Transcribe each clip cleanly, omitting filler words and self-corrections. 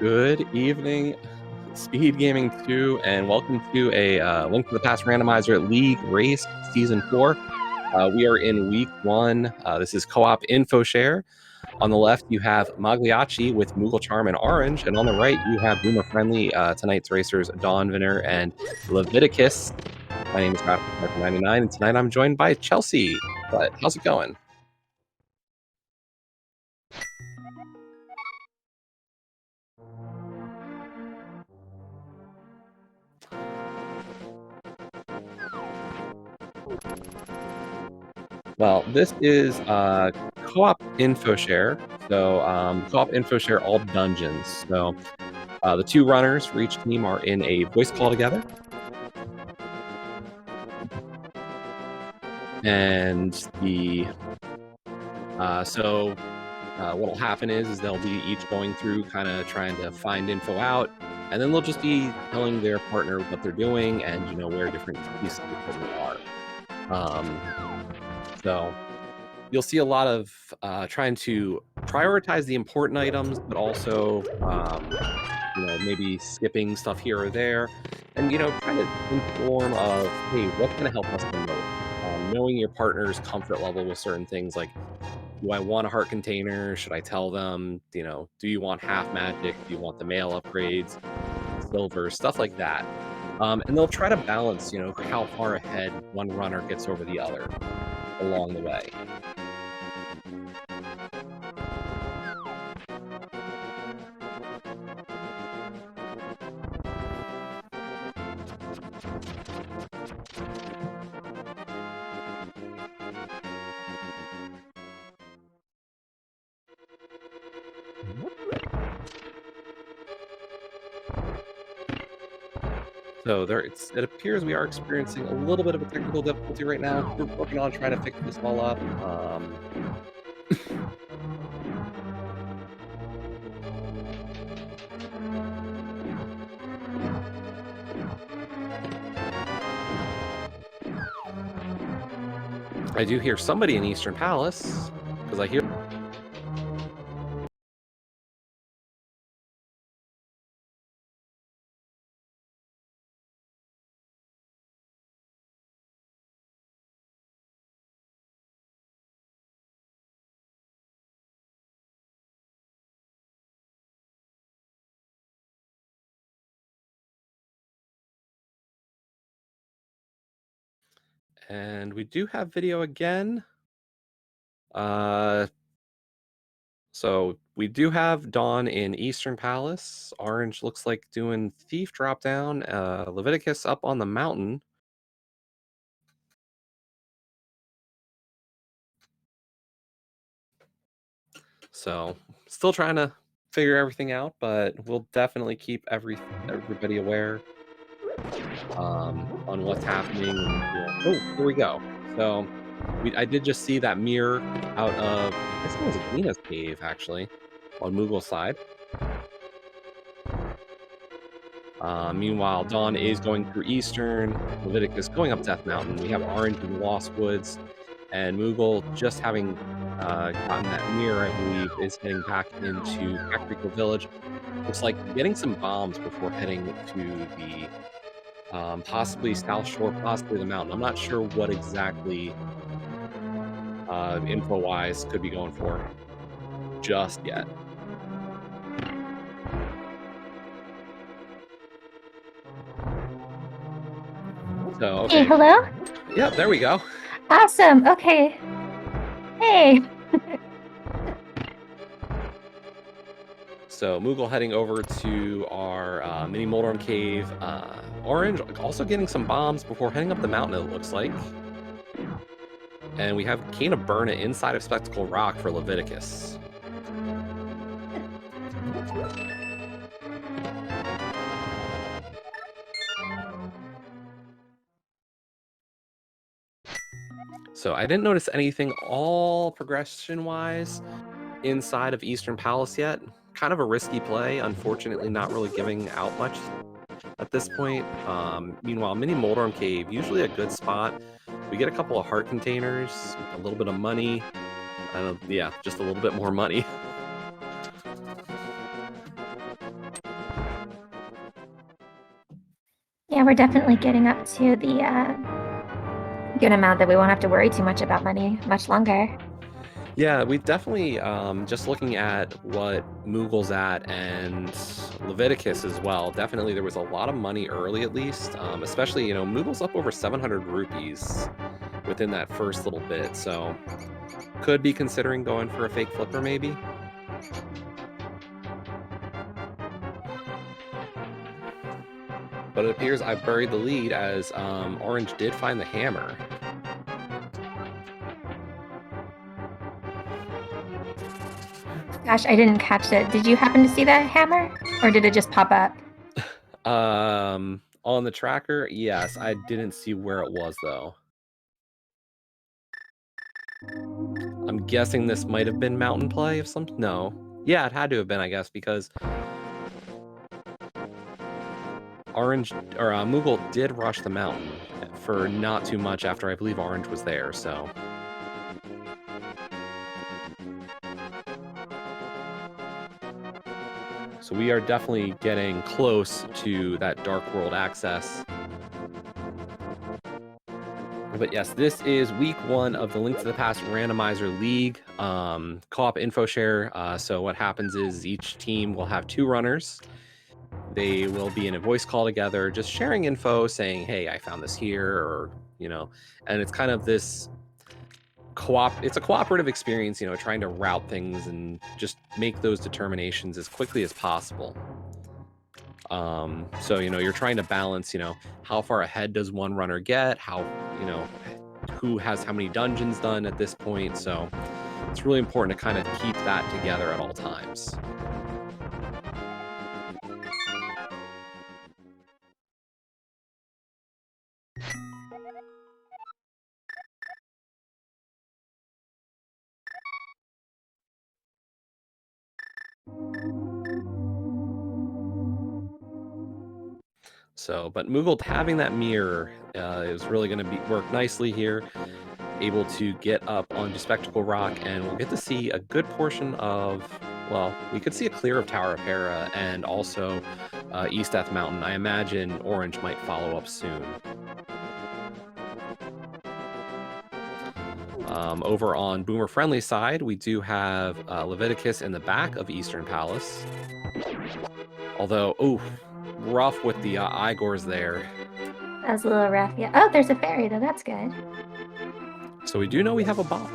Good evening, Speed Gaming 2, and welcome to a Link to the Past Randomizer League Race Season 4. We are in Week 1. This is Co-op Info Share. On the left, you have Mogliacci with Moogle Charm and Orange, and on the right, you have Boomer Friendly, tonight's racers Dawn Vinner and Leviticus. My name is Raptor99, and tonight I'm joined by Chelsea. But how's it going? Well, this is co-op info share. So co-op info share all dungeons. So the two runners for each team are in a voice call together. And what will happen is they'll be each going through kind of trying to find info out, and then they'll just be telling their partner what they're doing and where different pieces of equipment are. So you'll see a lot of trying to prioritize the important items, but also maybe skipping stuff here or there, and trying to inform of, hey, what's going to help us the most. Knowing your partner's comfort level with certain things, like, do I want a heart container? Should I tell them, do you want half magic? Do you want the mail upgrades, silver, stuff like that? And they'll try to balance, how far ahead one runner gets over the other along the way. So it appears we are experiencing a little bit of a technical difficulty right now. We're working on trying to fix this all up. I do hear somebody in Eastern Palace, because I hear... And we do have video again. So we do have Dawn in Eastern Palace. Orange looks like doing Thief drop down. Leviticus up on the mountain. So still trying to figure everything out, but we'll definitely keep everybody aware on what's happening. Oh, here we go. So I did just see that mirror out of, I guess it was Alina's cave, actually, on Moogle's side. Meanwhile, Dawn is going through Eastern, Leviticus going up Death Mountain. We have Orange in Lost Woods, and Moogle, just having gotten that mirror, I believe, is heading back into Pacrico Village. Looks like getting some bombs before heading to the possibly South Shore, possibly the mountain. I'm not sure what exactly info-wise could be going for just yet. So, okay. Hey, hello? Yep, there we go. Awesome. Okay. Hey. So Moogle heading over to our mini Moldorm cave. Orange also getting some bombs before heading up the mountain, it looks like. And we have Cane of Burna inside of Spectacle Rock for Leviticus. So I didn't notice anything all progression-wise inside of Eastern Palace yet. Kind of a risky play, unfortunately not really giving out much at this point. Meanwhile, Mini Moldorm Cave, usually a good spot. We get a couple of heart containers, a little bit of money. Yeah, just a little bit more money. Yeah, we're definitely getting up to the good amount that we won't have to worry too much about money much longer. Yeah, we've definitely just looking at what Moogle's at and Leviticus as well. Definitely, there was a lot of money early, at least. Especially, Moogle's up over 700 rupees within that first little bit, so could be considering going for a fake flipper, maybe. But it appears I buried the lead as Orange did find the hammer. Gosh, I didn't catch it. Did you happen to see that hammer? Or did it just pop up? On the tracker, yes. I didn't see where it was, though. I'm guessing this might have been mountain play of some... No. Yeah, it had to have been, I guess, because Orange or Moogle did rush the mountain for not too much after I believe Orange was there, so... So we are definitely getting close to that Dark World access. But yes, this is week 1 of the Link to the Past Randomizer League co-op info share. So what happens is each team will have 2 runners. They will be in a voice call together, just sharing info, saying, hey, I found this here, or, and it's kind of this it's a cooperative experience, trying to route things and just make those determinations as quickly as possible. So, you're trying to balance, how far ahead does one runner get, how, who has how many dungeons done at this point. So it's really important to kind of keep that together at all times. So, but Moogle having that mirror is really going to work nicely here. Able to get up onto Spectacle Rock, and we'll get to see a good portion of, well, we could see a clear of Tower of Hera and also East Death Mountain. I imagine Orange might follow up soon. Over on Boomer Friendly side, we do have Leviticus in the back of Eastern Palace. Although, oof, rough with the Igors there. That was a little rough, yeah. Oh, there's a fairy, though. That's good. So we do know we have a bot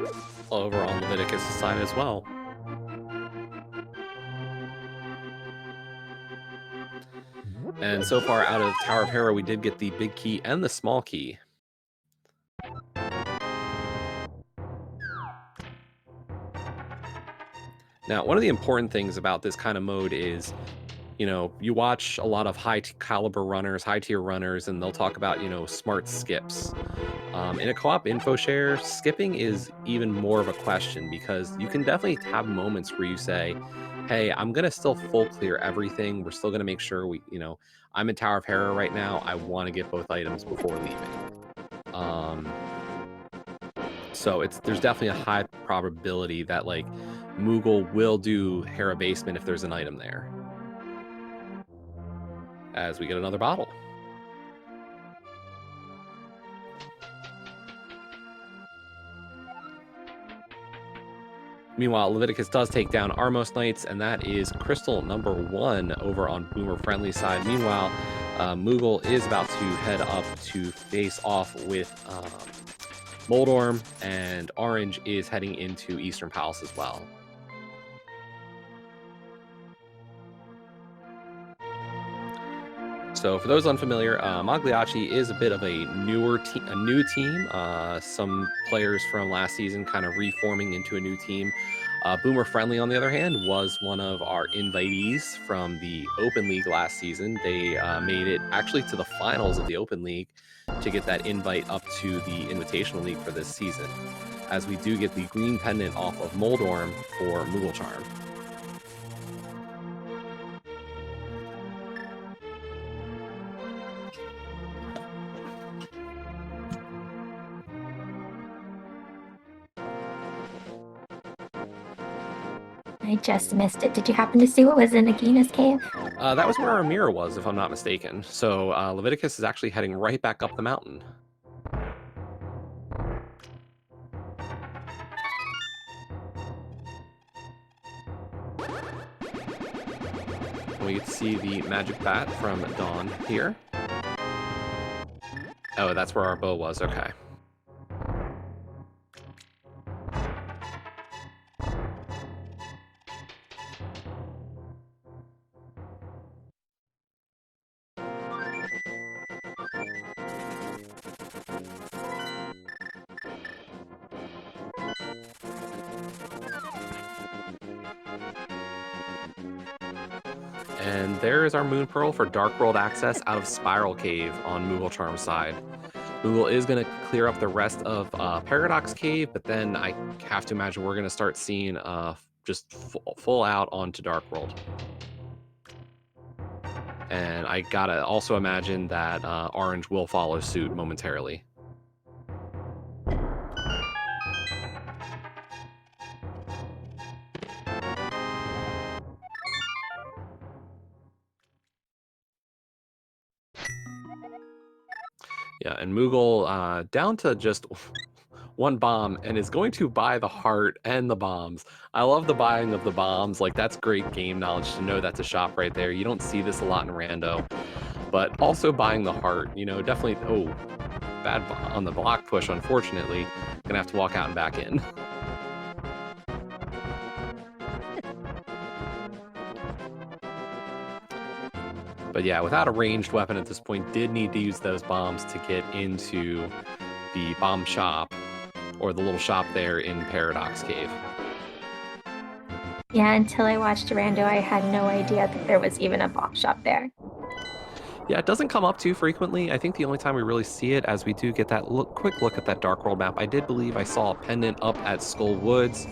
over on Leviticus' side as well. And so far out of Tower of Hera, we did get the big key and the small key. Now, one of the important things about this kind of mode is, you watch a lot of high caliber runners, high tier runners, and they'll talk about, smart skips. In a co-op info share, skipping is even more of a question because you can definitely have moments where you say, hey, I'm going to still full clear everything. We're still going to make sure I'm in Tower of Hera right now. I want to get both items before leaving. So there's definitely a high probability that Moogle will do Hera Basement if there's an item there. As we get another bottle. Meanwhile, Leviticus does take down Armos Knights, and that is crystal number 1 over on Boomer Friendly side. Meanwhile, Moogle is about to head up to face off with Moldorm, and Orange is heading into Eastern Palace as well. So for those unfamiliar, Mogliacci is a bit of a new team. Some players from last season kind of reforming into a new team. Boomer Friendly, on the other hand, was one of our invitees from the Open League last season. They made it actually to the finals of the Open League to get that invite up to the Invitational League for this season, as we do get the green pendant off of Moldorm for Moogle Charm. I just missed it. Did you happen to see what was in Nagina's cave? That was where our mirror was, if I'm not mistaken. So Leviticus is actually heading right back up the mountain. We get to see the magic bat from Dawn here. Oh, that's where our bow was. Okay. And there is our Moon Pearl for Dark World access out of Spiral Cave on Mooglecharm's side. Moogle is going to clear up the rest of Paradox Cave, but then I have to imagine we're going to start seeing just full out onto Dark World. And I gotta also imagine that Orange will follow suit momentarily. Yeah, and Moogle down to just one bomb and is going to buy the heart and the bombs. I love the buying of the bombs. Like, that's great game knowledge to know that's a shop right there. You don't see this a lot in Rando. But also buying the heart, you know, definitely, oh, bad on the block push, unfortunately. Gonna have to walk out and back in. But yeah, without a ranged weapon at this point, did need to use those bombs to get into the bomb shop, or the little shop there in Paradox Cave. Yeah, until I watched Rando, I had no idea that there was even a bomb shop there. Yeah, it doesn't come up too frequently. I think the only time we really see it, as we do get that quick look at that Dark World map, I did believe I saw a pendant up at Skull Woods,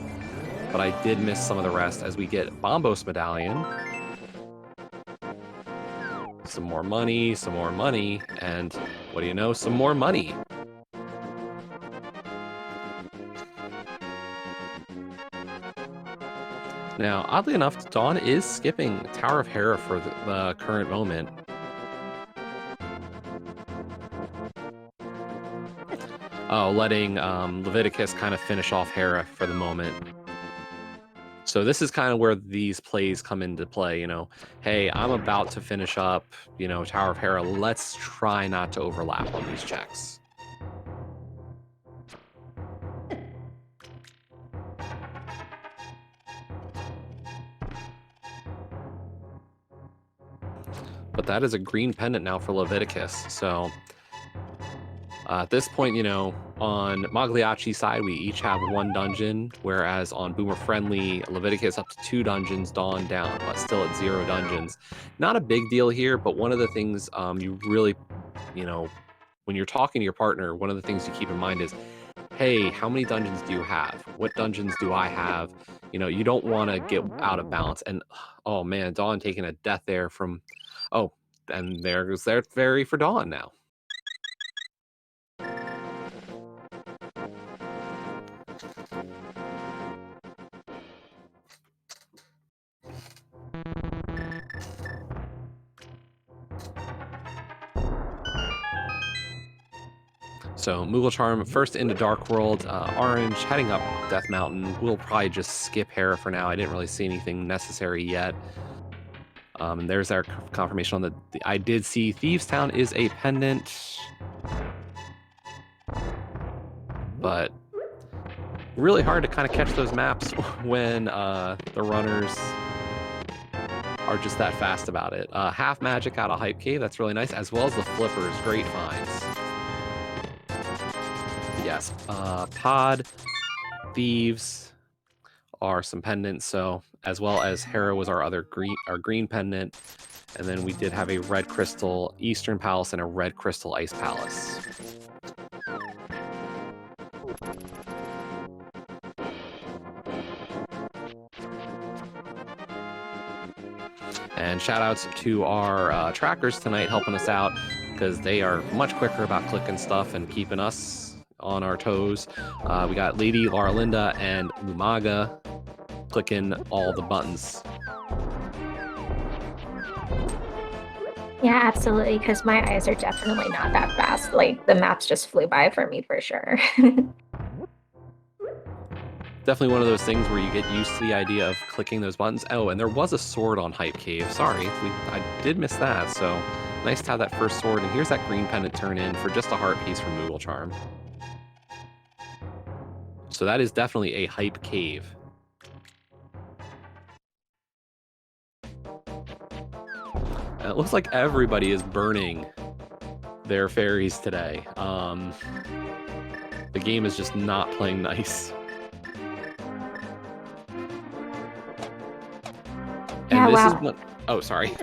but I did miss some of the rest as we get Bombos Medallion. Some more money, and what do you know? Some more money. Now, oddly enough, Dawn is skipping Tower of Hera for the current moment. Oh, letting Leviticus kind of finish off Hera for the moment. So this is kind of where these plays come into play, you know. Hey, I'm about to finish up, you know, Tower of Hera. Let's try not to overlap on these checks. But that is a green pendant now for Leviticus. So at this point, you know, on Mogliacci's side, we each have one dungeon, whereas on Boomer Friendly, Leviticus up to 2 dungeons, Dawn down, but still at 0 dungeons. Not a big deal here, but one of the things you really, you know, when you're talking to your partner, one of the things you keep in mind is, hey, how many dungeons do you have? What dungeons do I have? You know, you don't want to get out of balance. And, oh man, Dawn taking a death there from, oh, and there goes their fairy for Dawn now. So Mooglecharm first into Dark World, Orange heading up Death Mountain. We'll probably just skip Hera for now. I didn't really see anything necessary yet. And there's our confirmation on the I did see Thieves Town is a pendant, but really hard to kind of catch those maps when the runners are just that fast about it. Half magic out of Hype Cave, that's really nice, as well as the flippers, great finds. Yes, Pod, Thieves are some pendants, so as well as Hera was our green pendant, and then we did have a red crystal Eastern Palace and a red crystal Ice Palace. And shout outs to our trackers tonight helping us out, because they are much quicker about clicking stuff and keeping us on our toes. We got Lady Laura Linda and Lumaga clicking all the buttons. Yeah, absolutely, because my eyes are definitely not that fast. Like, the maps just flew by for me for sure. Definitely one of those things where you get used to the idea of clicking those buttons. Oh, and there was a sword on Hype Cave. Sorry, I did miss that. So nice to have that first sword. And here's that green pendant turn in for just a heart piece from Moogle Charm. So that is definitely a Hype Cave. And it looks like everybody is burning their fairies today. The game is just not playing nice. Yeah, and this wow. is what... Oh, sorry.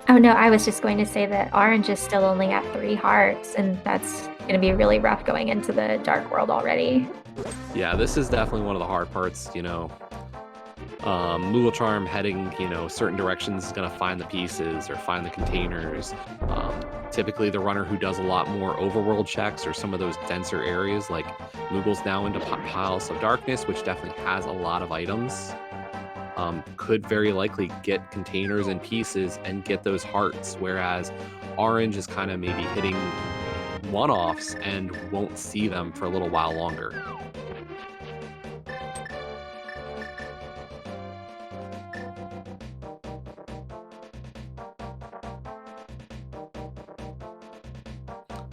Oh no, I was just going to say that orange is still only at 3 hearts, and that's going to be really rough going into the dark world already. Yeah, this is definitely one of the hard parts, you know. Moogle Charm heading, you know, certain directions is going to find the pieces or find the containers. Typically, the runner who does a lot more overworld checks or some of those denser areas, like Moogle's now into Piles of Darkness, which definitely has a lot of items, could very likely get containers and pieces and get those hearts, whereas Orange is kind of maybe hitting one-offs and won't see them for a little while longer.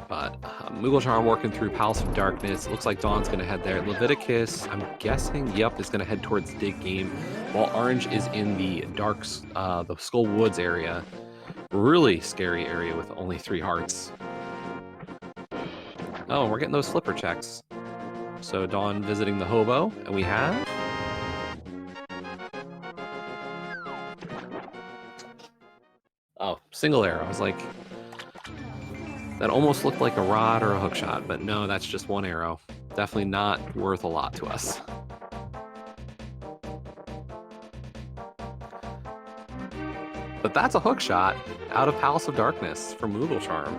But Moogle Charm working through Palace of Darkness. It looks like Dawn's going to head there. Leviticus, I'm guessing, yep, is going to head towards Dig Game, while Orange is in the the Skull Woods area. Really scary area with only 3 hearts. Oh, we're getting those flipper checks. So Dawn visiting the hobo, and we have... Oh, single arrow. I was like... That almost looked like a rod or a hook shot, but no, that's just 1 arrow. Definitely not worth a lot to us. But that's a hook shot out of Palace of Darkness from Moogle Charm.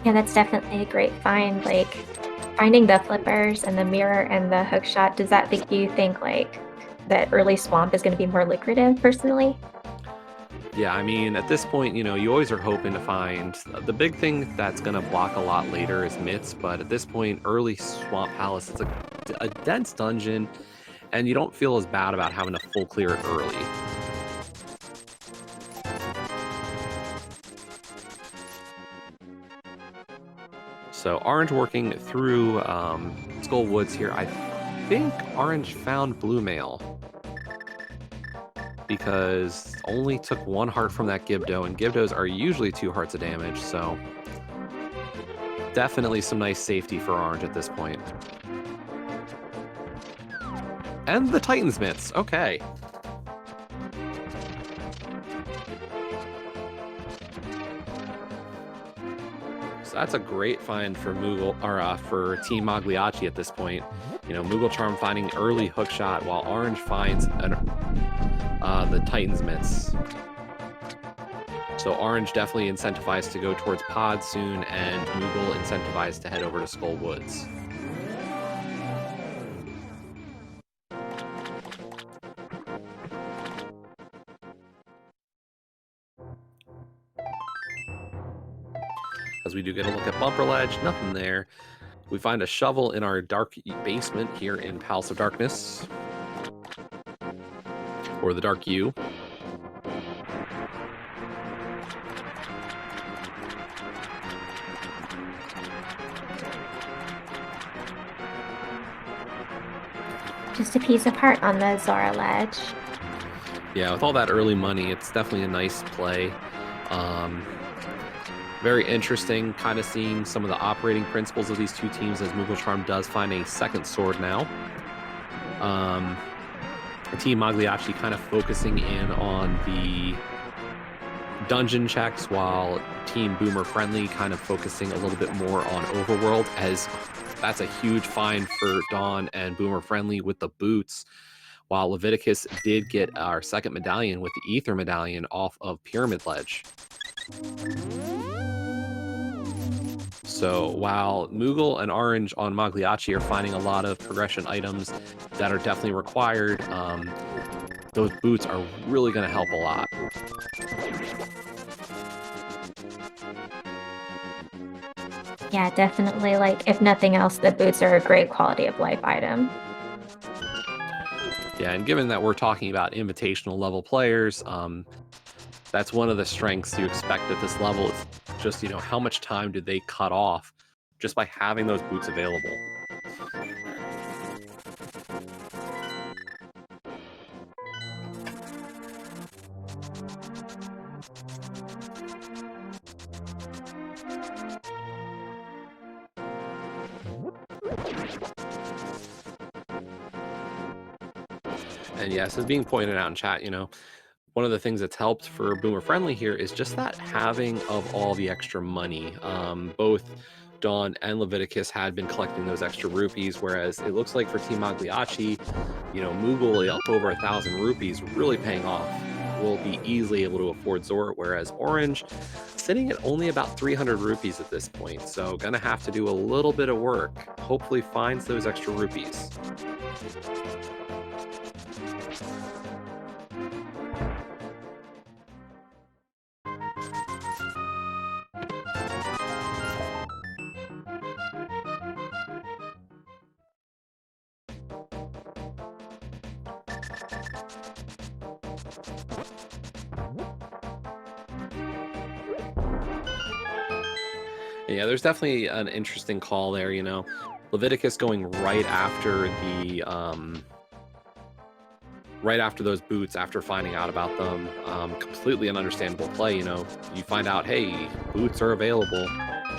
Yeah, that's definitely a great find. Like, finding the flippers and the mirror and the hook shot, does that make you think, like, that early swamp is going to be more lucrative, personally? Yeah, I mean, at this point, you know, you always are hoping to find... The big thing that's going to block a lot later is myths, but at this point, early Swamp Palace, it's a dense dungeon, and you don't feel as bad about having to full clear it early. So Orange working through Skull Woods here. I think Orange found Blue Mail, because only took 1 heart from that Gibdo, and Gibdos are usually 2 hearts of damage, so definitely some nice safety for Orange at this point. And the Titan's Mitts, okay. So that's a great find for Moogle, or for Team Mogliacci at this point. You know, Moogle Charm finding early hookshot while Orange finds the Titan's Mitts. So Orange definitely incentivized to go towards Pod soon, and Moogle incentivized to head over to Skull Woods. As we do get a look at Bumper Ledge, nothing there. We find a shovel in our dark basement here in Palace of Darkness, or the Dark U. Just a piece of heart on the Zora ledge. Yeah, with all that early money, it's definitely a nice play. Very interesting, kind of seeing some of the operating principles of these two teams as Moogle Charm does find a second sword now. Team Mogliacci kind of focusing in on the dungeon checks, while Team Boomer Friendly kind of focusing a little bit more on overworld, as that's a huge find for Dawn and Boomer Friendly with the boots, while Leviticus did get our second medallion with the Ether medallion off of Pyramid Ledge. So while Moogle and Orange on Mogliacci are finding a lot of progression items that are definitely required, those boots are really going to help a lot. Yeah, definitely. Like, if nothing else, the boots are a great quality of life item. Yeah, and given that we're talking about invitational level players, that's one of the strengths you expect at this level. It's just, how much time do they cut off just by having those boots available? And yes, as being pointed out in chat, one of the things that's helped for Boomer Friendly here is just that having of all the extra money. Both Dawn and Leviticus had been collecting those extra rupees, whereas it looks like for Team Mogliacci, Moogle up over 1,000 rupees, really paying off. Will be easily able to afford Zort, whereas Orange sitting at only about 300 rupees at this point. So gonna have to do a little bit of work. Hopefully finds those extra rupees. Yeah, there's definitely an interesting call there, Leviticus going right after those boots after finding out about them. Completely an understandable play, You find out, hey, boots are available.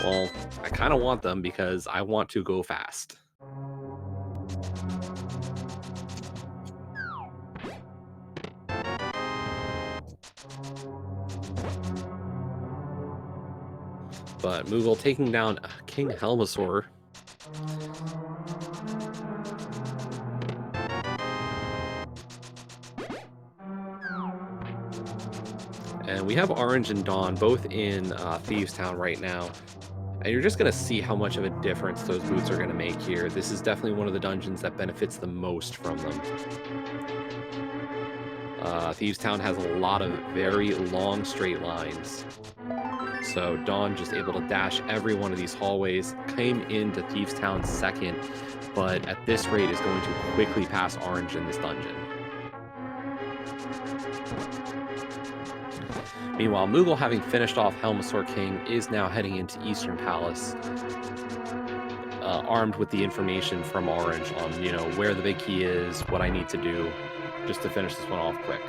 Well, I kind of want them because I want to go fast. But Moogle taking down King Helmasaur. And we have Orange and Dawn both in Thieves Town right now. And you're just going to see how much of a difference those boots are going to make here. This is definitely one of the dungeons that benefits the most from them. Thieves Town has a lot of very long straight lines. So Dawn just able to dash every one of these hallways, came into Thieves Town second, but at this rate is going to quickly pass Orange in this dungeon. Meanwhile, Moogle, having finished off Helmasaur King, is now heading into Eastern Palace, armed with the information from Orange on, where the big key is, what I need to do, just to finish this one off quick.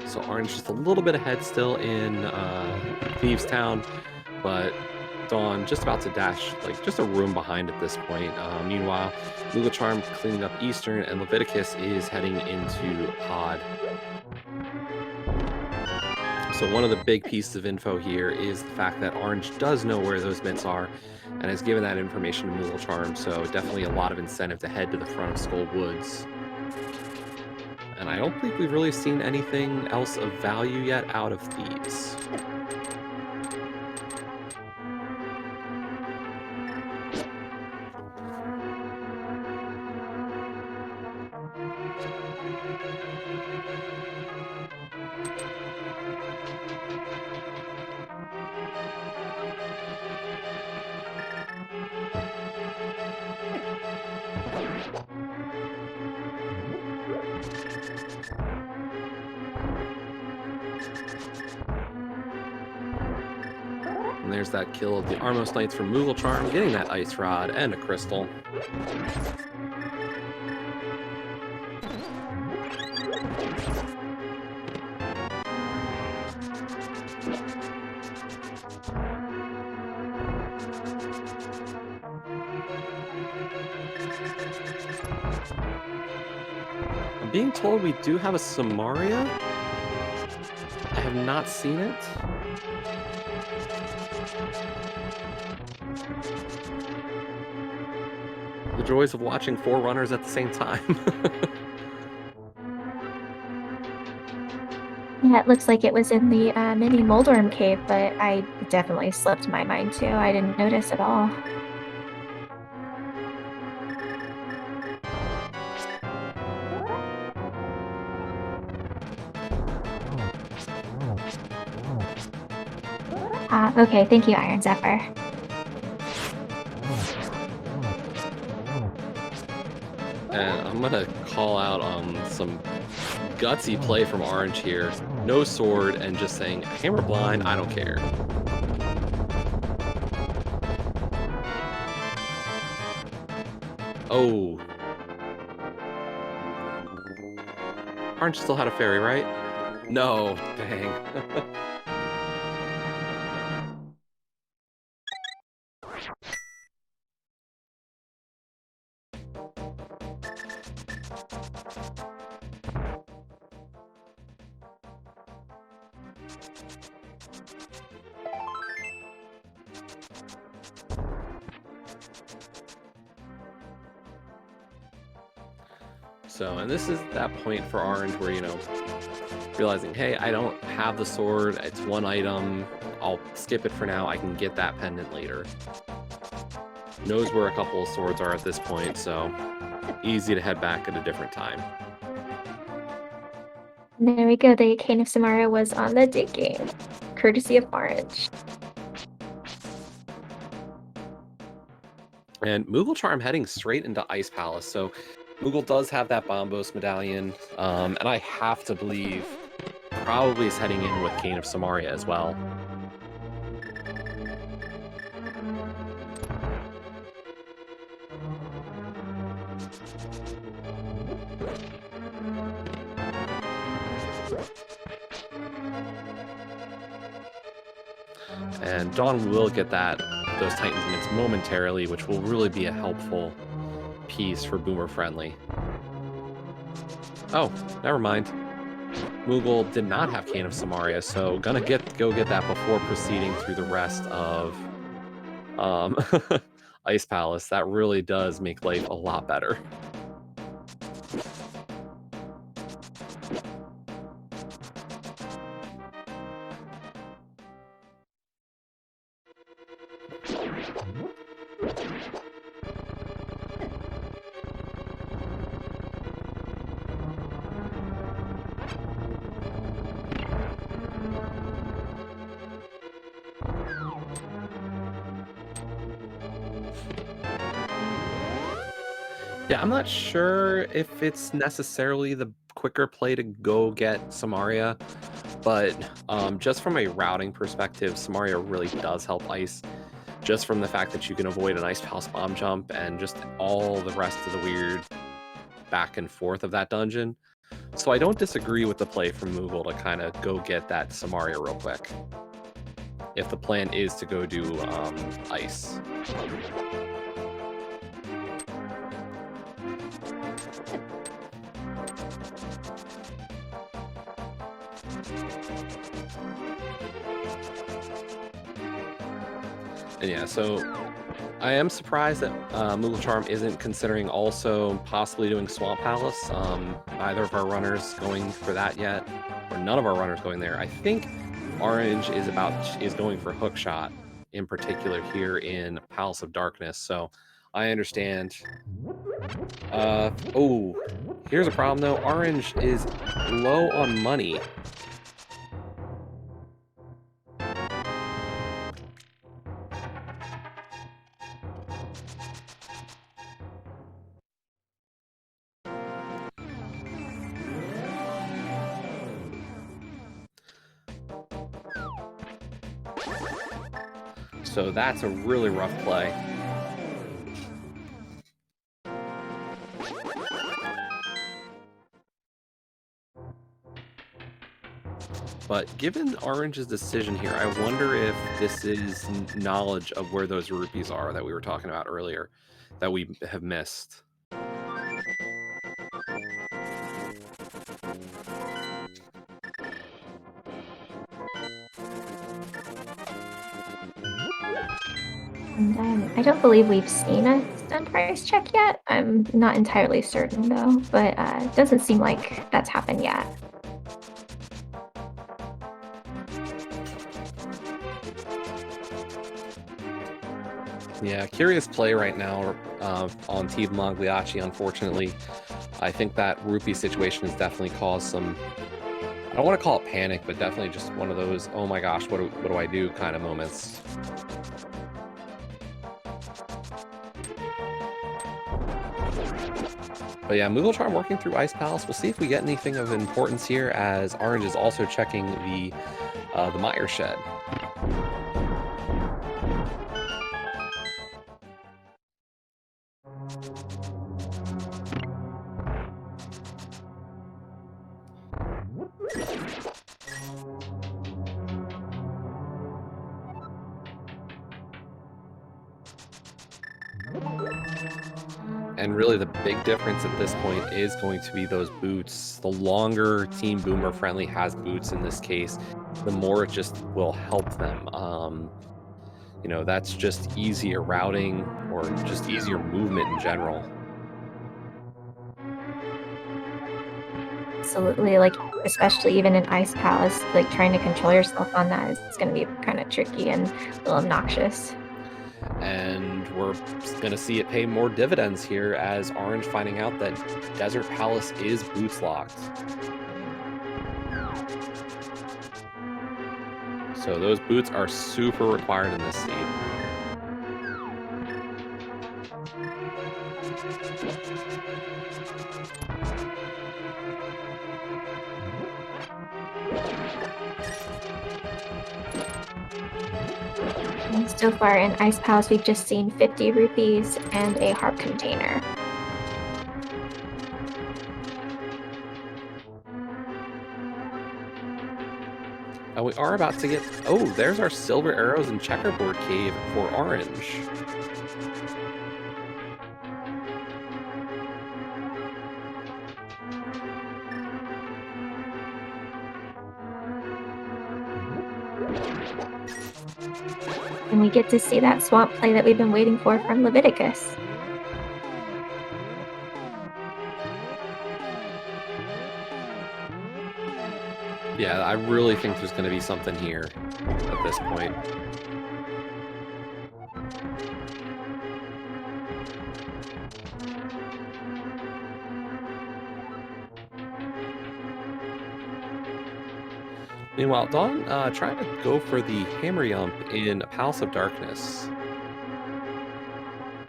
So Orange just a little bit ahead still in Thieves Town, but Dawn just about to dash, like just a room behind at this point. Meanwhile, Moogle Charm cleaning up Eastern, and Leviticus is heading into Pod. So one of the big pieces of info here is the fact that Orange does know where those bits are and has given that information to Moogle Charm, so definitely a lot of incentive to head to the front of Skull Woods. And I don't think we've really seen anything else of value yet out of Thieves. And there's that kill of the Armos Knights from Moogle Charm, getting that Ice Rod and a Crystal. I'm being told we do have a Samaria. I have not seen it. The joys of watching 4 runners at the same time. Yeah, it looks like it was in the mini Moldorm cave, but I definitely slipped my mind too. I didn't notice at all. Okay, thank you, Iron Zephyr. And I'm gonna call out some gutsy play from Orange here. No sword and just saying, hammer blind, I don't care. Oh. Orange still had a fairy, right? No, dang. So, and this is that point for Orange where, you know, realizing, hey, I don't have the sword, it's one item, I'll skip it for now, I can get that pendant later. Knows where a couple of swords are at this point, so easy to head back at a different time. There we go. The Cane of Samara was on the digging, courtesy of Orange. And Moogle Charm heading straight into Ice Palace, so Moogle does have that Bombos medallion, and I have to believe probably is heading in with Cane of Samaria as well. And Dawn will get those Titans mints momentarily, which will really be a helpful piece for Boomer Friendly. Oh, never mind. Moogle did not have Cane of Samaria, so gonna go get that before proceeding through the rest of Ice Palace. That really does make life a lot better. Yeah, I'm not sure if it's necessarily the quicker play to go get Samaria, but just from a routing perspective, Samaria really does help Ice, just from the fact that you can avoid an Ice Palace bomb jump and just all the rest of the weird back and forth of that dungeon. So I don't disagree with the play from Moogle to kind of go get that Samaria real quick, if the plan is to go do Ice. And yeah, so I am surprised that Moogle Charm isn't considering also possibly doing Swamp Palace. Neither of our runners going for that yet, or none of our runners going there. I think Orange is going for Hookshot in particular here in Palace of Darkness. So I understand. Oh, here's a problem though. Orange is low on money. So that's a really rough play. But given Orange's decision here, I wonder if this is knowledge of where those rupees are that we were talking about earlier that we have missed. And I don't believe we've seen a stun price check yet. I'm not entirely certain though, but it doesn't seem like that's happened yet. Yeah, curious play right now on Team Mogliacci, unfortunately. I think that rupee situation has definitely caused some, I don't want to call it panic, but definitely just one of those, oh my gosh, what do I do kind of moments. But yeah, Mooglecharm working through Ice Palace. We'll see if we get anything of importance here, as Orange is also checking the Mire Shed. And really the big difference at this point is going to be those boots. The longer Team Boomer Friendly has boots in this case, the more it just will help them. You know, that's just easier routing or just easier movement in general. Absolutely, like especially even in Ice Palace, like trying to control yourself on that is going to be kind of tricky and a little obnoxious. And we're going to see it pay more dividends here as Orange finding out that Desert Palace is boots locked. So those boots are super required in this scene. And so far in Ice Palace, we've just seen 50 rupees and a harp container. And we are about to get, oh, there's our silver arrows and checkerboard cave for Orange. And we get to see that swamp play that we've been waiting for from Leviticus. Yeah, I really think there's going to be something here at this point. Meanwhile, Dawn trying to go for the hammer yump in Palace of Darkness.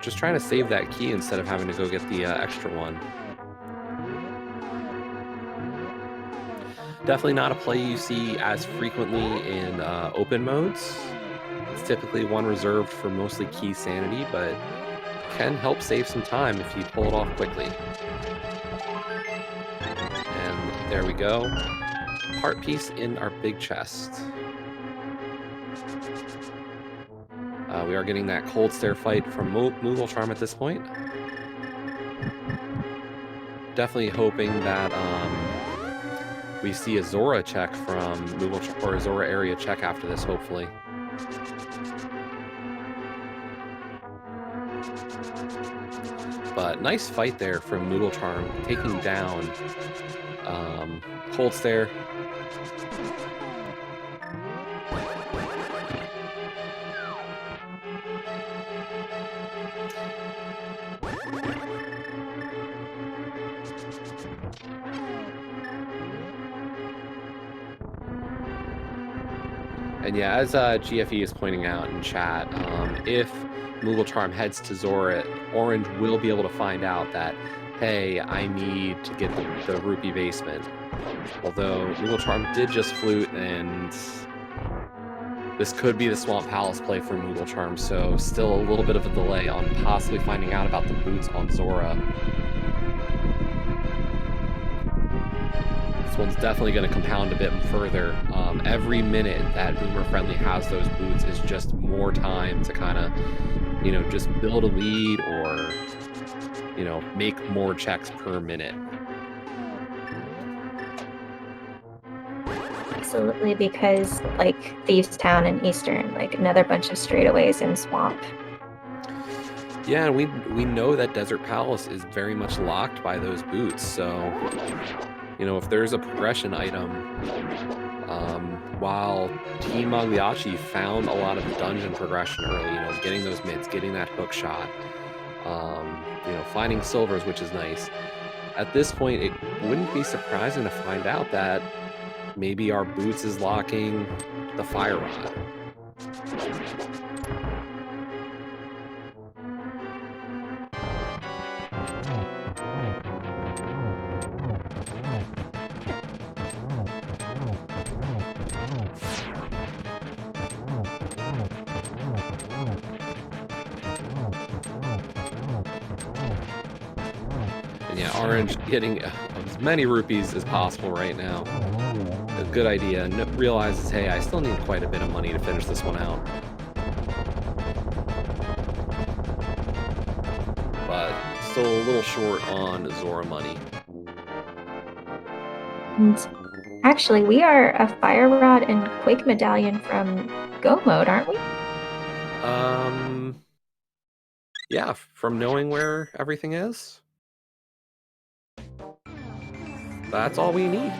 Just trying to save that key instead of having to go get the extra one. Definitely not a play you see as frequently in open modes. It's typically one reserved for mostly key sanity, but can help save some time if you pull it off quickly. And there we go. Heart piece in our big chest. We are getting that cold stare fight from Mooglecharm at this point. Definitely hoping that we see a Zora check from Mooglecharm, or a Zora area check after this, hopefully. But nice fight there from Mooglecharm, taking down Cold Stare. And yeah, as GFE is pointing out in chat, if Mooglecharm heads to Zora, Orange will be able to find out that, hey, I need to get the rupee basement. Although Mooglecharm did just flute, and this could be the Swamp Palace play for Mooglecharm, so still a little bit of a delay on possibly finding out about the boots on Zora. this one's definitely going to compound a bit further. Every minute that Boomer Friendly has those boots is just more time to kind of, just build a lead or, make more checks per minute. Absolutely, because like Thieves Town and Eastern, like another bunch of straightaways in Swamp. Yeah, and we know that Desert Palace is very much locked by those boots. So, if there's a progression item, while Team Mogliacci found a lot of dungeon progression early, getting those mids, getting that hook shot, finding silvers, which is nice. At this point, it wouldn't be surprising to find out that maybe our boots is locking the fire rod. And yeah, Orange getting as many rupees as possible right now. A good idea. Realizes, hey, I still need quite a bit of money to finish this one out. But still a little short on Zora money. And actually, we are a Fire Rod and Quake Medallion from Go Mode, aren't we? Yeah, from knowing where everything is. That's all we need.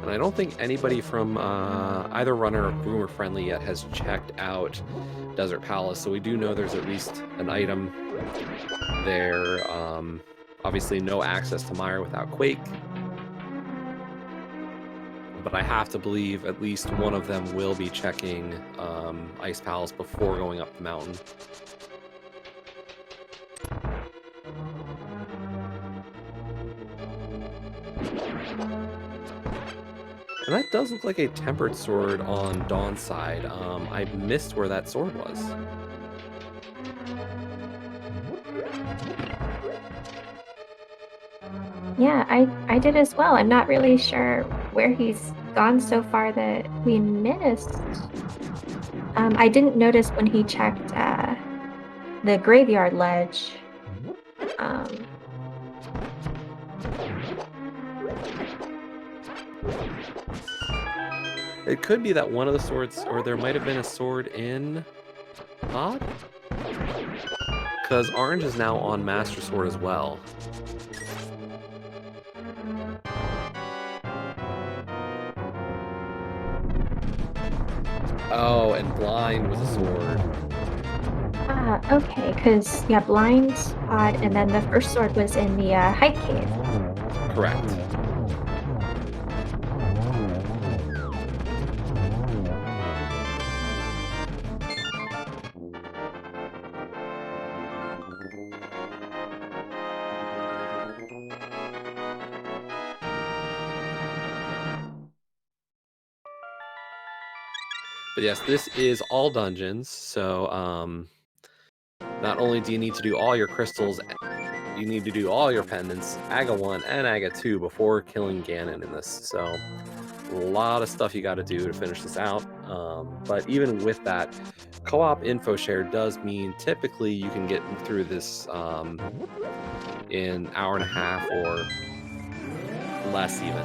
And I don't think anybody from either Runner or Boomer Friendly yet has checked out Desert Palace, so we do know there's at least an item there. Obviously, no access to Mire without Quake. But I have to believe at least one of them will be checking Ice Palace before going up the mountain. And that does look like a tempered sword on Dawn's side. I missed where that sword was. Yeah, I did as well. I'm not really sure where he's gone so far that we missed. I didn't notice when he checked the graveyard ledge. It could be that one of the swords, or there might have been a sword in Pod? Because Orange is now on Master Sword as well. Oh, and Blind was a sword. Ah, okay, because, yeah, Blind Pod, and then the first sword was in the Hype Cave. Correct. But yes, this is all dungeons, so not only do you need to do all your crystals, you need to do all your pendants, Aga 1 and Aga 2, before killing Ganon in this. So a lot of stuff you got to do to finish this out. But even with that, co-op info share does mean typically you can get through this in an hour and a half or less even.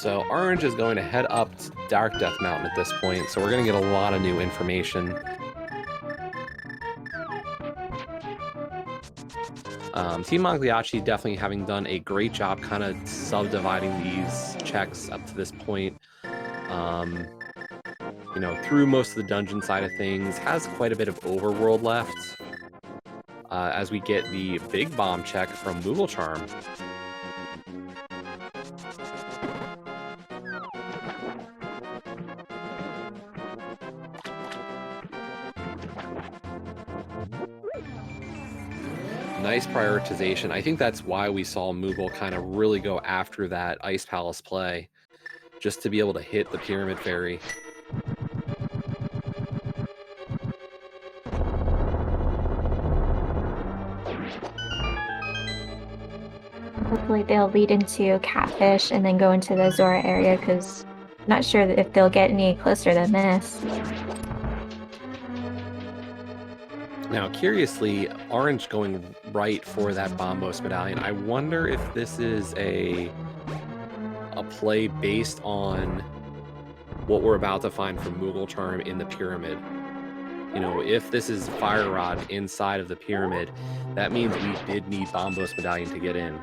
So Orange is going to head up to Dark Death Mountain at this point, so we're going to get a lot of new information. Team Mogliacci definitely having done a great job kind of subdividing these checks up to this point. You know, through most of the dungeon side of things, has quite a bit of overworld left. As we get the big bomb check from Moogle Charm. Nice prioritization. I think that's why we saw Moogle kind of really go after that Ice Palace play, just to be able to hit the Pyramid Fairy. Hopefully they'll lead into Catfish and then go into the Zora area, because I'm not sure if they'll get any closer than this. Now, curiously, Orange going right for that Bombos medallion. I wonder if this is a play based on what we're about to find from Moogle Charm in the Pyramid. You know, if this is Fire Rod inside of the Pyramid, that means we did need Bombos medallion to get in.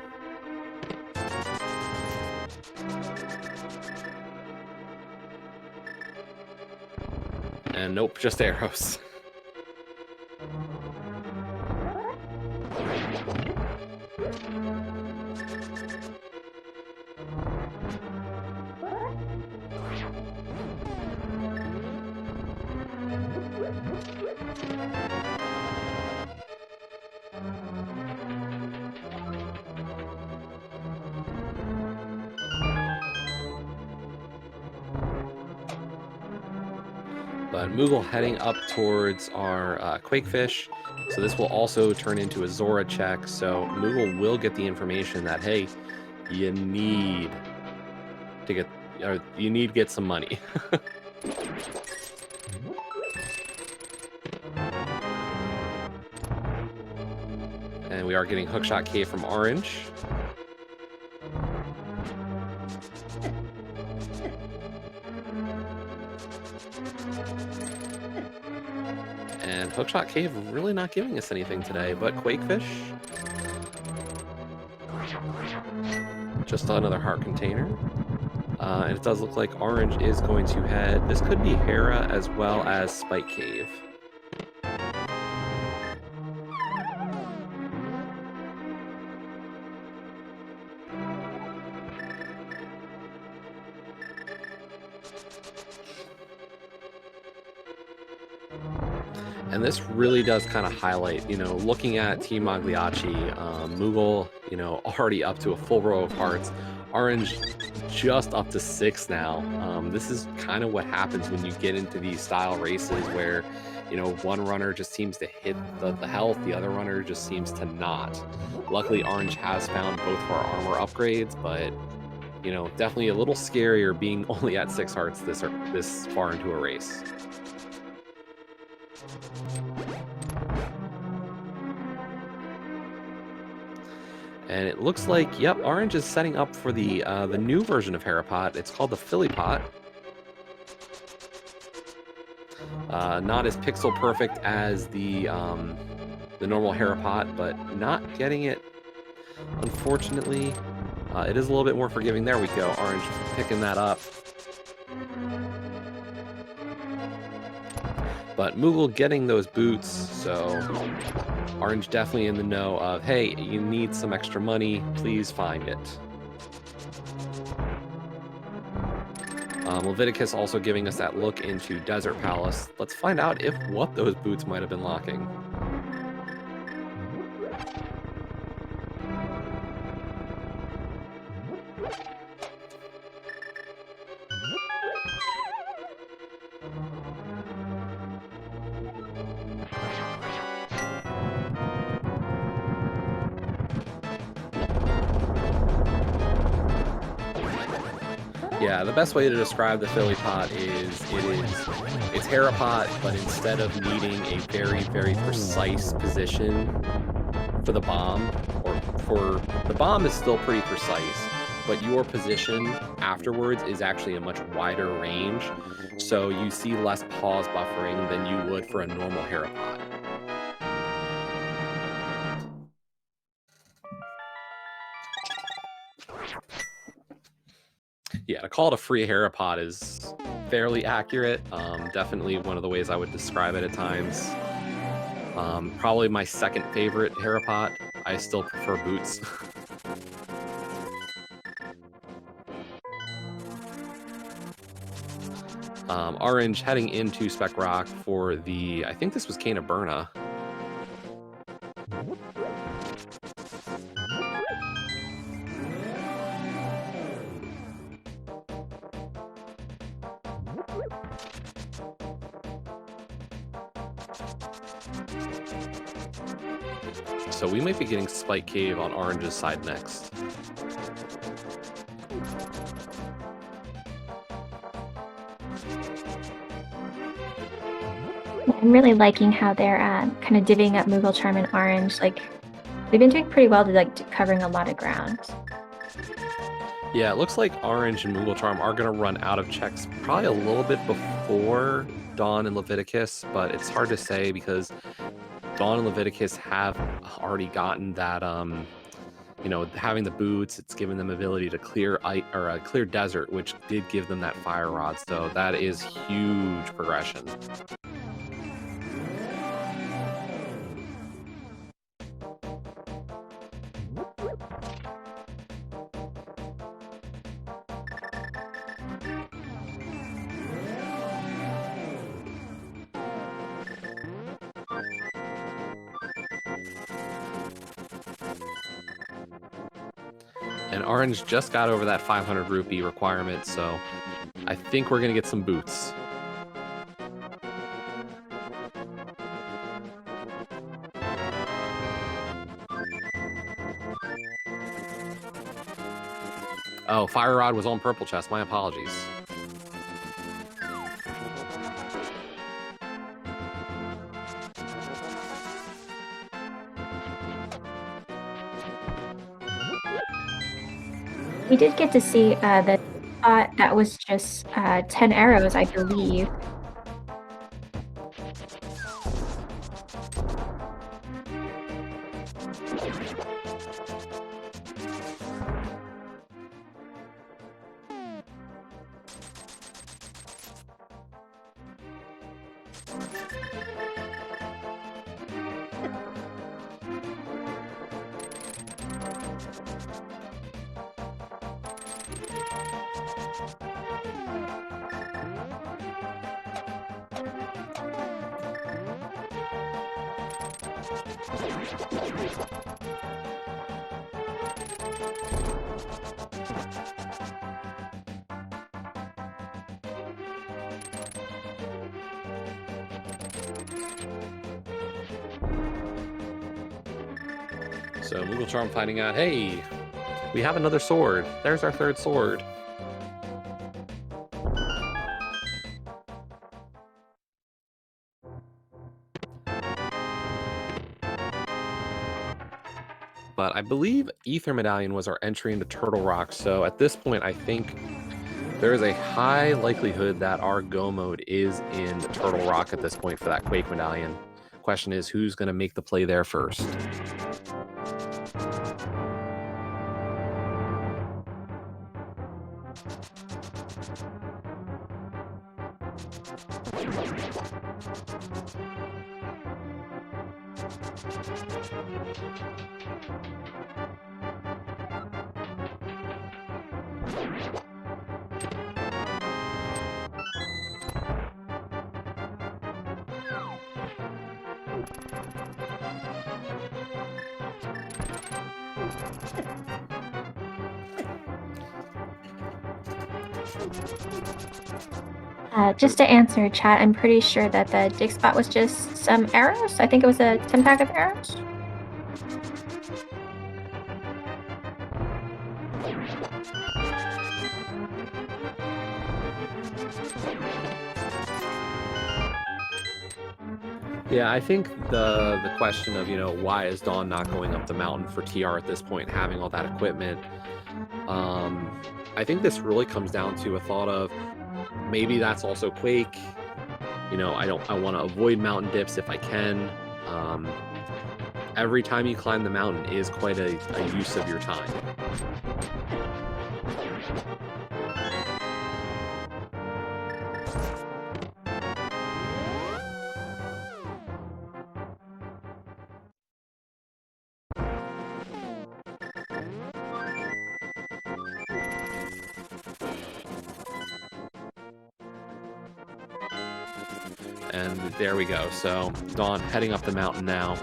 And nope, just arrows. But Moogle heading up towards our Quakefish, so this will also turn into a Zora check, so Moogle will get the information that, hey, you need to get some money. And we are getting Hookshot Cave from Orange. And Hookshot Cave really not giving us anything today, but Quakefish. Just another heart container. And it does look like Orange is going to head... This could be Hera as well as Spike Cave. And this really does kind of highlight, you know, looking at Team Mogliacci, Moogle, you know, already up to a full row of hearts. Orange just up to 6 now. This is kind of what happens when you get into these style races where, you know, one runner just seems to hit the health, the other runner just seems to not. Luckily, Orange has found both of our armor upgrades, but, you know, definitely a little scarier being only at 6 hearts this far into a race. And it looks like, yep, Orange is setting up for the new version of Harapot. It's called the Philly Pot. Not as pixel perfect as the normal Harapot, but not getting it, unfortunately. It is a little bit more forgiving. There we go, Orange picking that up. But Moogle getting those boots, so Orange definitely in the know of, hey, you need some extra money, please find it. Leviticus also giving us that look into Desert Palace. Let's find out what those boots might have been locking. Yeah, the best way to describe the Philly Pot is it's Harapot, but instead of needing a very, very precise position for the bomb, or for the bomb is still pretty precise, but your position afterwards is actually a much wider range, so you see less pause buffering than you would for a normal Herapod. Yeah, to call it a free Herapod is fairly accurate. Definitely one of the ways I would describe it at times. Probably my second favorite Herapod. I still prefer Boots. Orange heading into Spec Rock for the, I think this was Cane of Burna. So we might be getting Spike Cave on Orange's side next. I'm really liking how they're kind of divvying up Moogle Charm and Orange. Like, they've been doing pretty well to covering a lot of ground. Yeah, it looks like Orange and Moogle Charm are going to run out of checks probably a little bit before Dawn and Leviticus, but it's hard to say because Dawn and Leviticus have already gotten that, you know, having the boots, it's given them ability to clear clear desert, which did give them that fire rod. So that is huge progression. And Orange just got over that 500 rupee requirement, so I think we're going to get some boots. Oh, Fire Rod was on Purple Chest. My apologies. We did get to see the spot that was just 10 arrows, I believe. So Moogle Charm finding out, hey, we have another sword. There's our third sword. But I believe Ether Medallion was our entry into Turtle Rock, so at this point I think there is a high likelihood that our Go mode is in Turtle Rock at this point for that Quake Medallion. Question is, who's going to make the play there first? Just to answer chat, I'm pretty sure that the dig spot was just some arrows. I think it was a 10-pack of arrows. Yeah, I think the question of, why is Dawn not going up the mountain for TR at this point, having all that equipment? I think this really comes down to a thought of maybe that's also Quake. I want to avoid mountain dips if I can. Um, every time you climb the mountain is quite a use of your time. And there we go. So Dawn heading up the mountain now.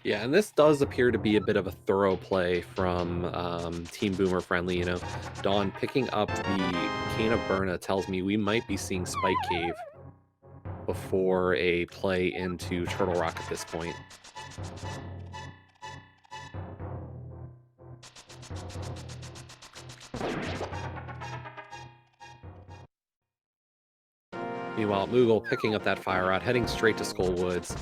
Yeah, and this does appear to be a bit of a thorough play from Team Boomer Friendly. Dawn picking up the Cane of Burna tells me we might be seeing Spike Cave before a play into Turtle Rock at this point. Meanwhile, Moogle picking up that fire rod, heading straight to Skull Woods.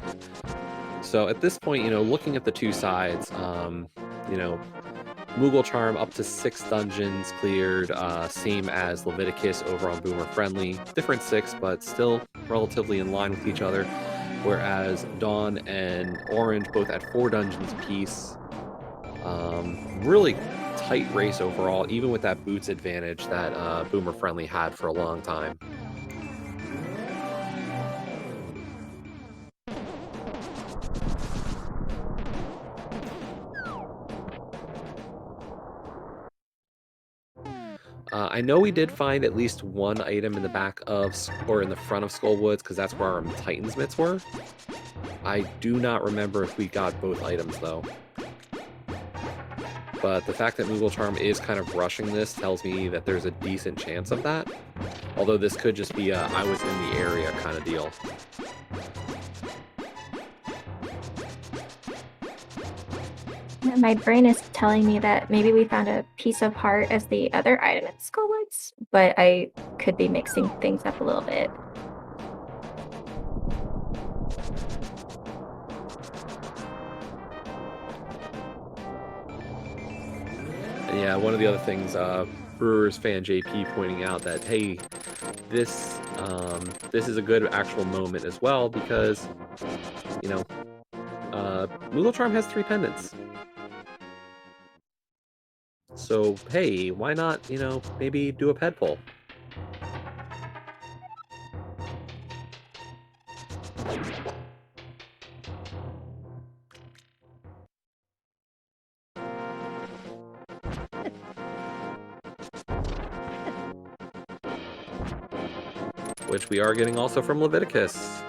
So at this point, looking at the two sides, Moogle Charm up to 6 dungeons cleared, same as Leviticus over on Boomer Friendly. Different 6, but still relatively in line with each other. Whereas Dawn and Orange both at 4 dungeons apiece. Really tight race overall, even with that boots advantage that Boomer Friendly had for a long time. I know we did find at least one item in the back of, or in the front of Skull Woods, because that's where our Titan's mitts were. I do not remember if we got both items, though. But the fact that Moogle Charm is kind of rushing this tells me that there's a decent chance of that. Although this could just be a I was in the area kind of deal. My brain is telling me that maybe we found a piece of heart as the other item in Skull Woods, but I could be mixing things up a little bit. Yeah, one of the other things, Brewers fan JP pointing out that, hey, this is a good actual moment as well because, Moogle Charm has 3 pendants. So, hey, why not, maybe do a ped pull? Which we are getting also from Leviticus.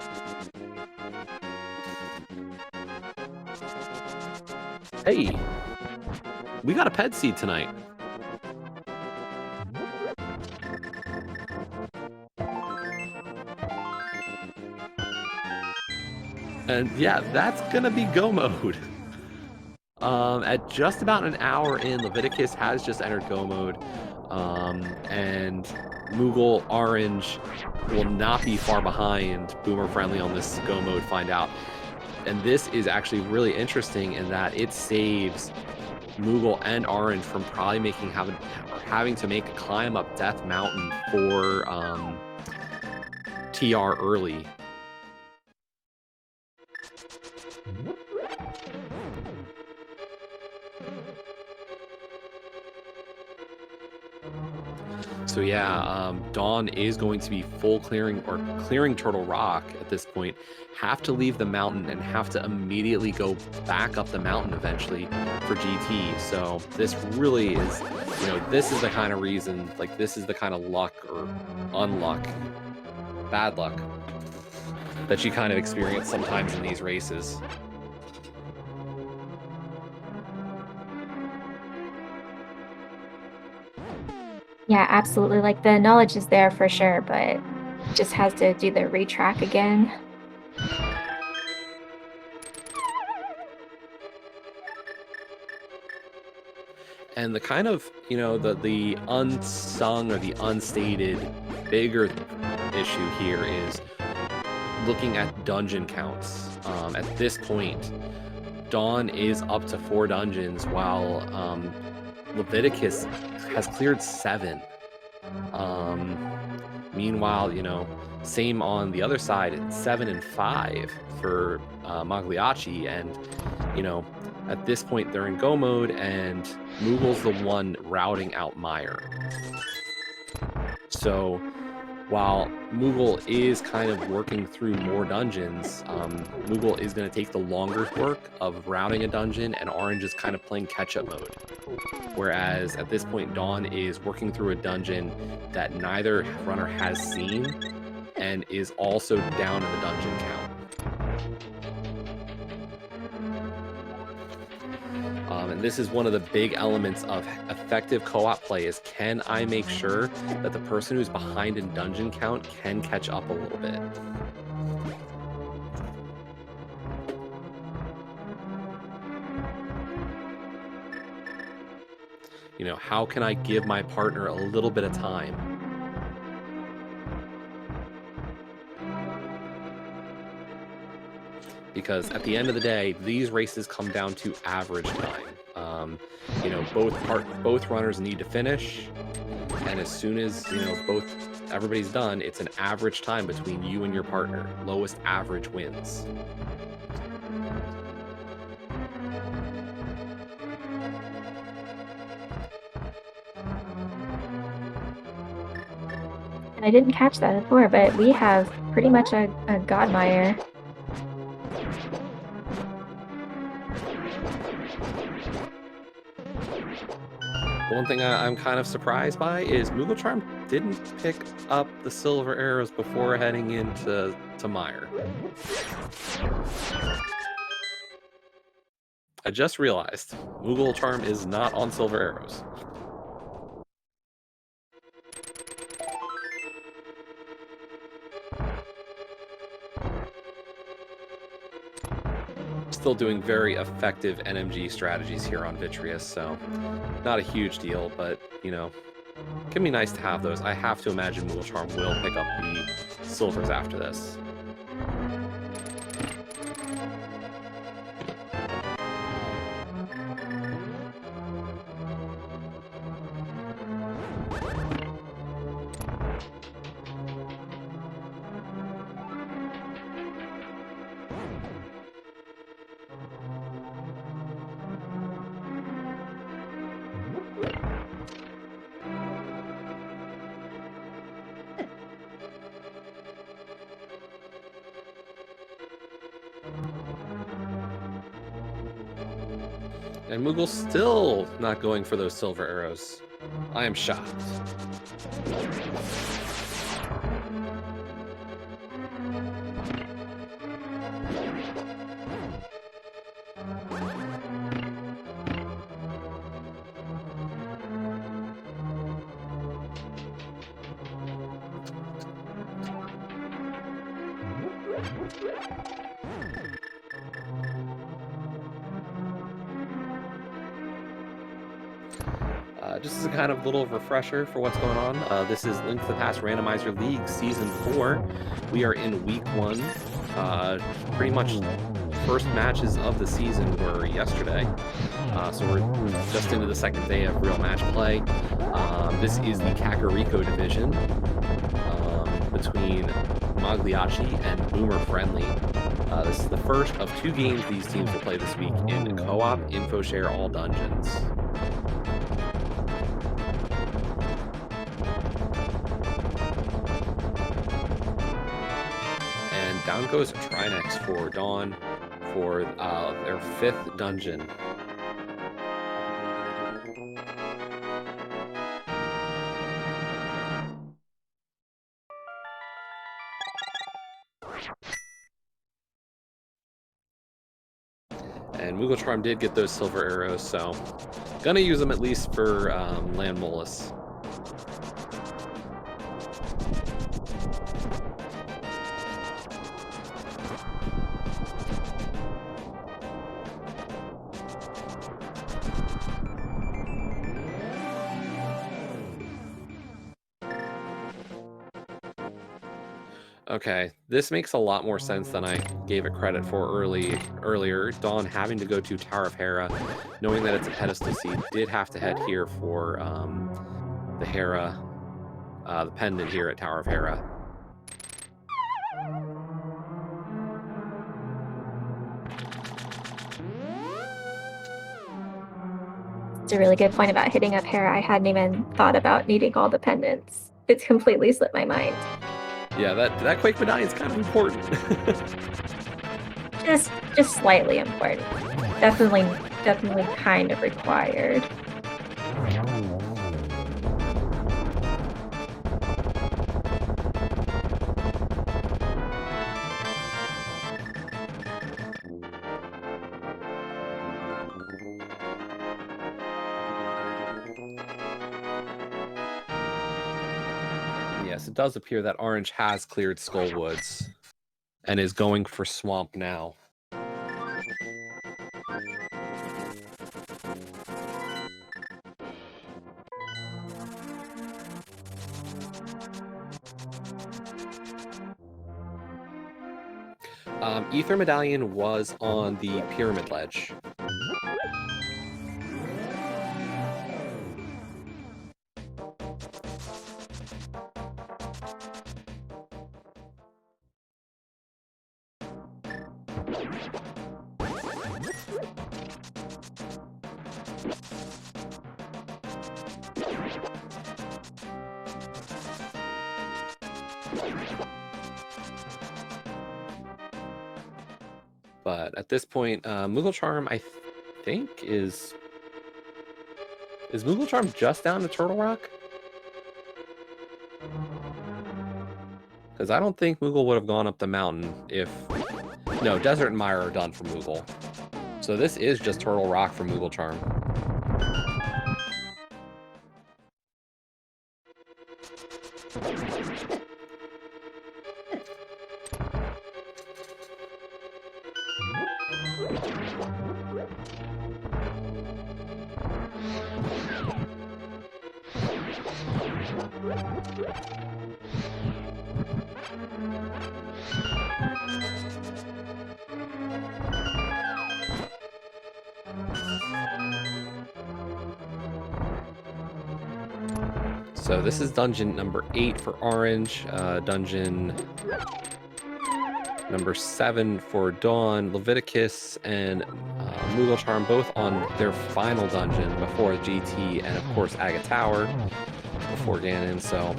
Hey, we got a ped seed tonight. And yeah, that's gonna be go mode. At just about an hour in, Leviticus has just entered go mode. And Moogle Orange will not be far behind Boomer Friendly on this go mode find out. And this is actually really interesting in that it saves Moogle and Orange from probably having to make a climb up Death Mountain for TR early. So yeah, Dawn is going to be full clearing or clearing Turtle Rock at this point. Have to leave the mountain and have to immediately go back up the mountain eventually for GT. So this really is, this is the kind of reason, like this is the kind of luck or unluck, bad luck that you kind of experience sometimes in these races. Yeah, absolutely. Like the knowledge is there for sure, but just has to do the retrack again. And the kind of, the unsung or the unstated bigger issue here is looking at dungeon counts. At this point, Dawn is up to 4 dungeons while Leviticus has cleared 7. Meanwhile, same on the other side, it's 7 and 5 for Mogliacci, and at this point they're in go mode, and Moogle's the one routing out Meyer. So while Moogle is kind of working through more dungeons, Moogle is going to take the longer work of routing a dungeon, and Orange is kind of playing catch-up mode. Whereas at this point, Dawn is working through a dungeon that neither runner has seen and is also down in the dungeon count. And this is one of the big elements of effective co-op play is, can I make sure that the person who's behind in dungeon count can catch up a little bit? How can I give my partner a little bit of time? Because at the end of the day, these races come down to average time. Both runners need to finish, and as soon as everybody's done, it's an average time between you and your partner. Lowest average wins. And I didn't catch that before, but we have pretty much a Godmire. One thing I'm kind of surprised by is Moogle Charm didn't pick up the silver arrows before heading into Meyer. I just realized Moogle Charm is not on silver arrows. Still doing very effective NMG strategies here on Vitreous, so not a huge deal, but can be nice to have those. I have to imagine Moogle Charm will pick up the silvers after this. And Moogle's still not going for those silver arrows. I am shocked. Just as a kind of little refresher for what's going on, this is Link to the Past Randomizer League Season 4. We are in Week 1. Pretty much first matches of the season were yesterday. So we're just into the second day of real match play. This is the Kakariko division between Mogliacci and Boomer Friendly. This is the first of 2 games these teams will play this week in co-op info share all dungeons. Down goes Trinex for Dawn for their 5th dungeon. And Moogle Charm did get those silver arrows, so gonna use them at least for Land Molus. Okay, this makes a lot more sense than I gave it credit for earlier. Dawn having to go to Tower of Hera, knowing that it's a pedestal seed, did have to head here for the Hera, the pendant here at Tower of Hera. It's a really good point about hitting up Hera. I hadn't even thought about needing all the pendants. It's completely slipped my mind. Yeah, that Quake Medallion is kind of important. Just slightly important. Definitely kind of required. Yes, it does appear that Orange has cleared Skullwoods and is going for Swamp now. Ether Medallion was on the Pyramid Ledge. But at this point, Moogle Charm, I think, is Moogle Charm just down to Turtle Rock? Because I don't think Moogle would have gone up the mountain if... No, Desert and Mire are done for Moogle. So this is just Turtle Rock for Moogle Charm. So this is dungeon number 8 for Orange, dungeon number 7 for Dawn, Leviticus, and Moogle Charm, both on their final dungeon before GT, and of course Aga Tower before Ganon. So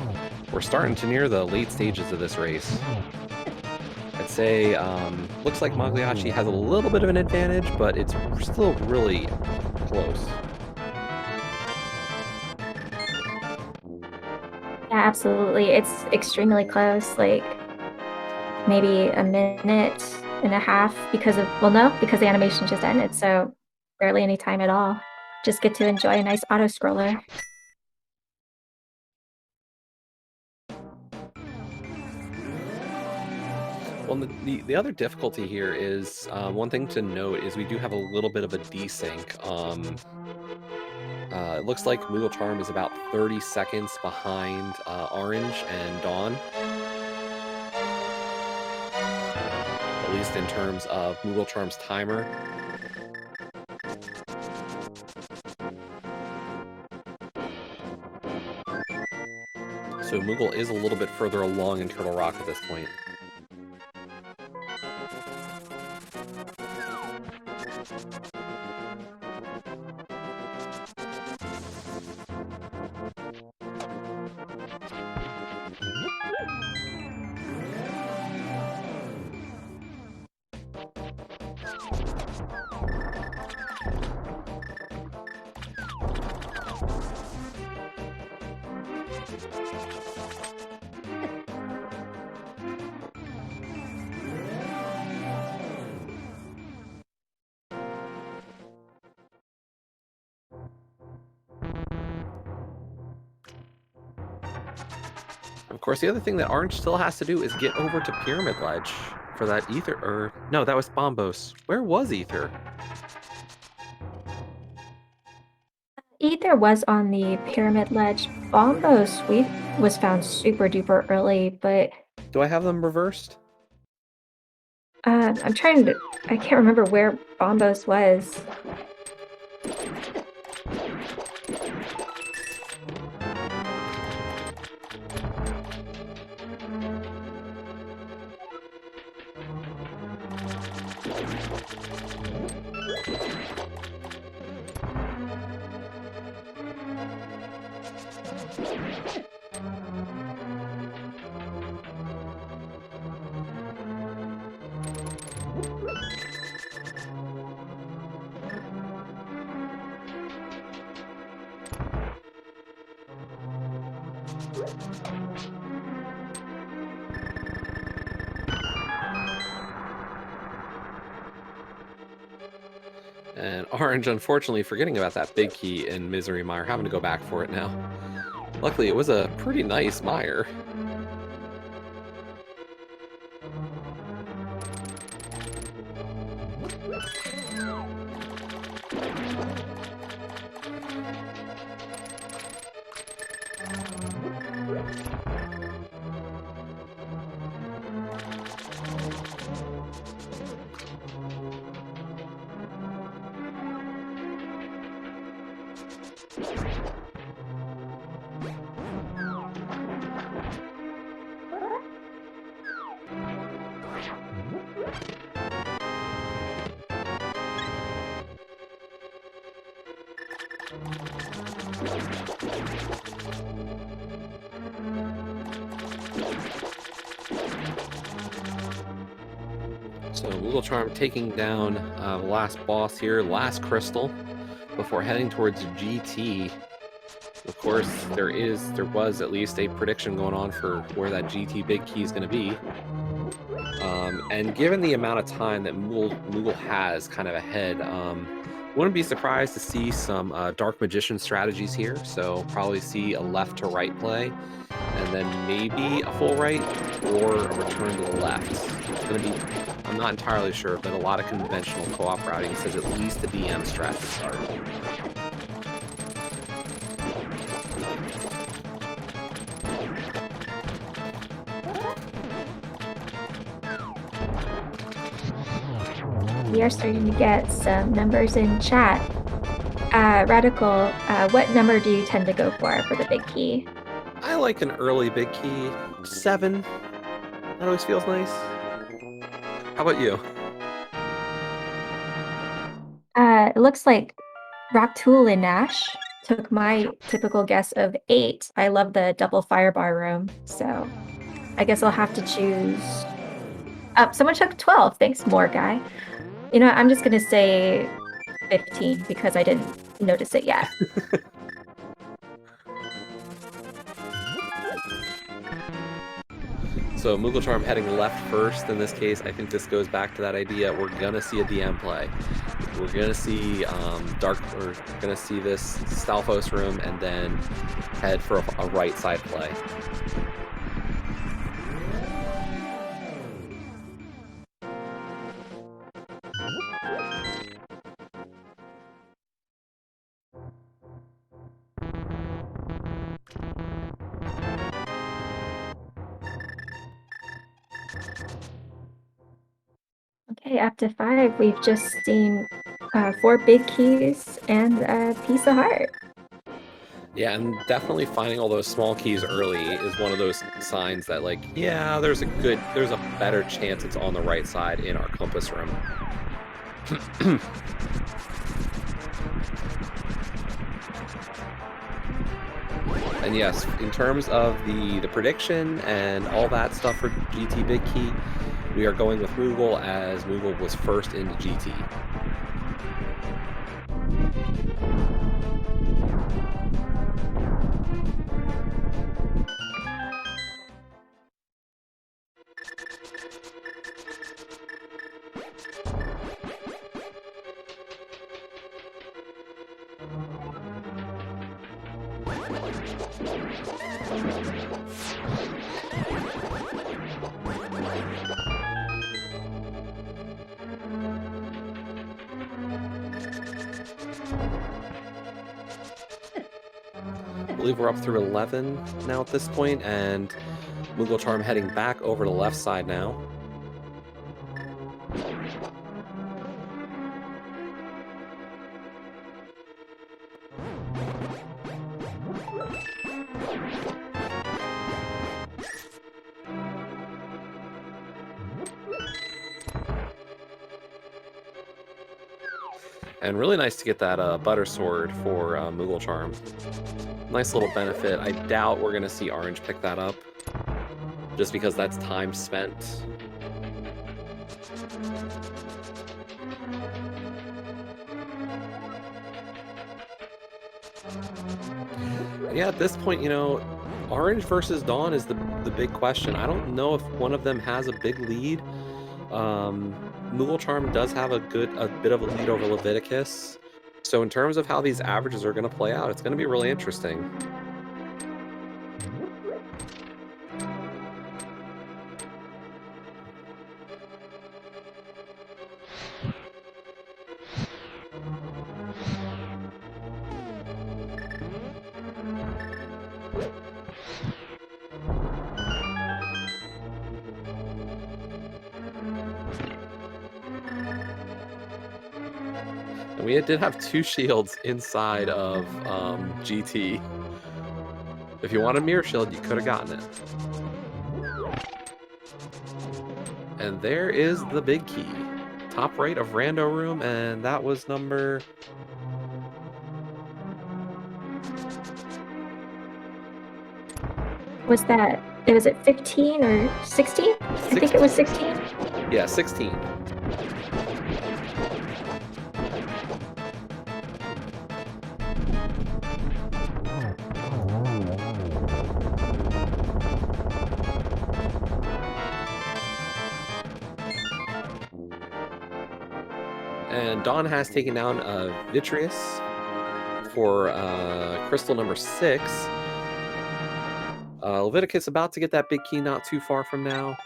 we're starting to near the late stages of this race. I'd say looks like Mogliacci has a little bit of an advantage, but it's still really close. Yeah, absolutely. It's extremely close, like maybe a minute and a half because of, well, no, because the animation just ended, so barely any time at all. Just get to enjoy a nice auto scroller. Well, the other difficulty here is, one thing to note is we do have a little bit of a desync. It looks like Moogle Charm is about 30 seconds behind Orange and Dawn. At least in terms of Moogle Charm's timer. So Moogle is a little bit further along in Turtle Rock at this point. Of course, the other thing that Orange still has to do is get over to Pyramid Ledge for that Ether, or no, that was Bombos. Where was Ether? Ether was on the Pyramid Ledge. Bombos was found super duper early, but Do I have them reversed? I'm trying to. I can't remember where Bombos was. And Orange, unfortunately, forgetting about that big key in Misery Mire, having to go back for it now. Luckily, it was a pretty nice mire. So Mooglecharm taking down the last boss here, last crystal, before heading towards GT. Of course, there was at least a prediction going on for where that GT big key is going to be. And given the amount of time that Moogle has kind of ahead, wouldn't be surprised to see some Dark Magician strategies here. So probably see a left to right play, and then maybe a full right or a return to the left. It's going to be, I'm not entirely sure, but a lot of conventional co-op routing says at least the DM strat to start. We are starting to get some numbers in chat. Radical, what number do you tend to go for the big key? I like an early big key. 7. That always feels nice. How about you? It looks like Rocktool and Nash took my typical guess of 8. I love the double firebar room, so I guess I'll have to choose. Someone took 12. Thanks, more guy. You know, I'm just gonna say 15 because I didn't notice it yet. So Mooglecharm heading left first in this case. I think this goes back to that idea. We're gonna see a DM play. We're gonna see we're gonna see this Stalfos room and then head for a right side play. Okay, up to 5. We've just seen 4 big keys and a piece of heart. Yeah, and definitely finding all those small keys early is one of those signs that, like, yeah, there's a better chance it's on the right side in our compass room. And yes, in terms of the prediction and all that stuff for GT Big Key, we are going with Moogle, as Moogle was first into GT. I believe we're up through 11 now at this point, and Mooglecharm heading back over to the left side now. And really nice to get that Butter Sword for Mooglecharm. Nice little benefit. I doubt we're going to see Orange pick that up, just because that's time spent. Yeah, at this point, you know, Orange versus Dawn is the big question. I don't know if one of them has a big lead. Mooglecharm does have a bit of a lead over Leviticus. So in terms of how these averages are going to play out, it's going to be really interesting. We did have 2 shields inside of GT. If you want a mirror shield, you could have gotten it. And there is the big key. Top right of Rando Room, and that was number... Was it 15 or 16? I think it was 16. Yeah, 16. And Dawn has taken down Vitreous for crystal number 6. Leviticus about to get that big key not too far from now.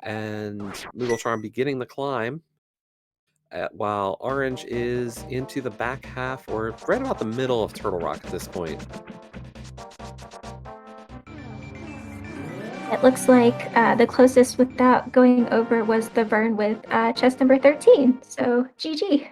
And Mooglecharm beginning the climb. While Orange is into the back half, or right about the middle of Turtle Rock at this point. It looks like the closest without going over was the Vern with chest number 13. So GG.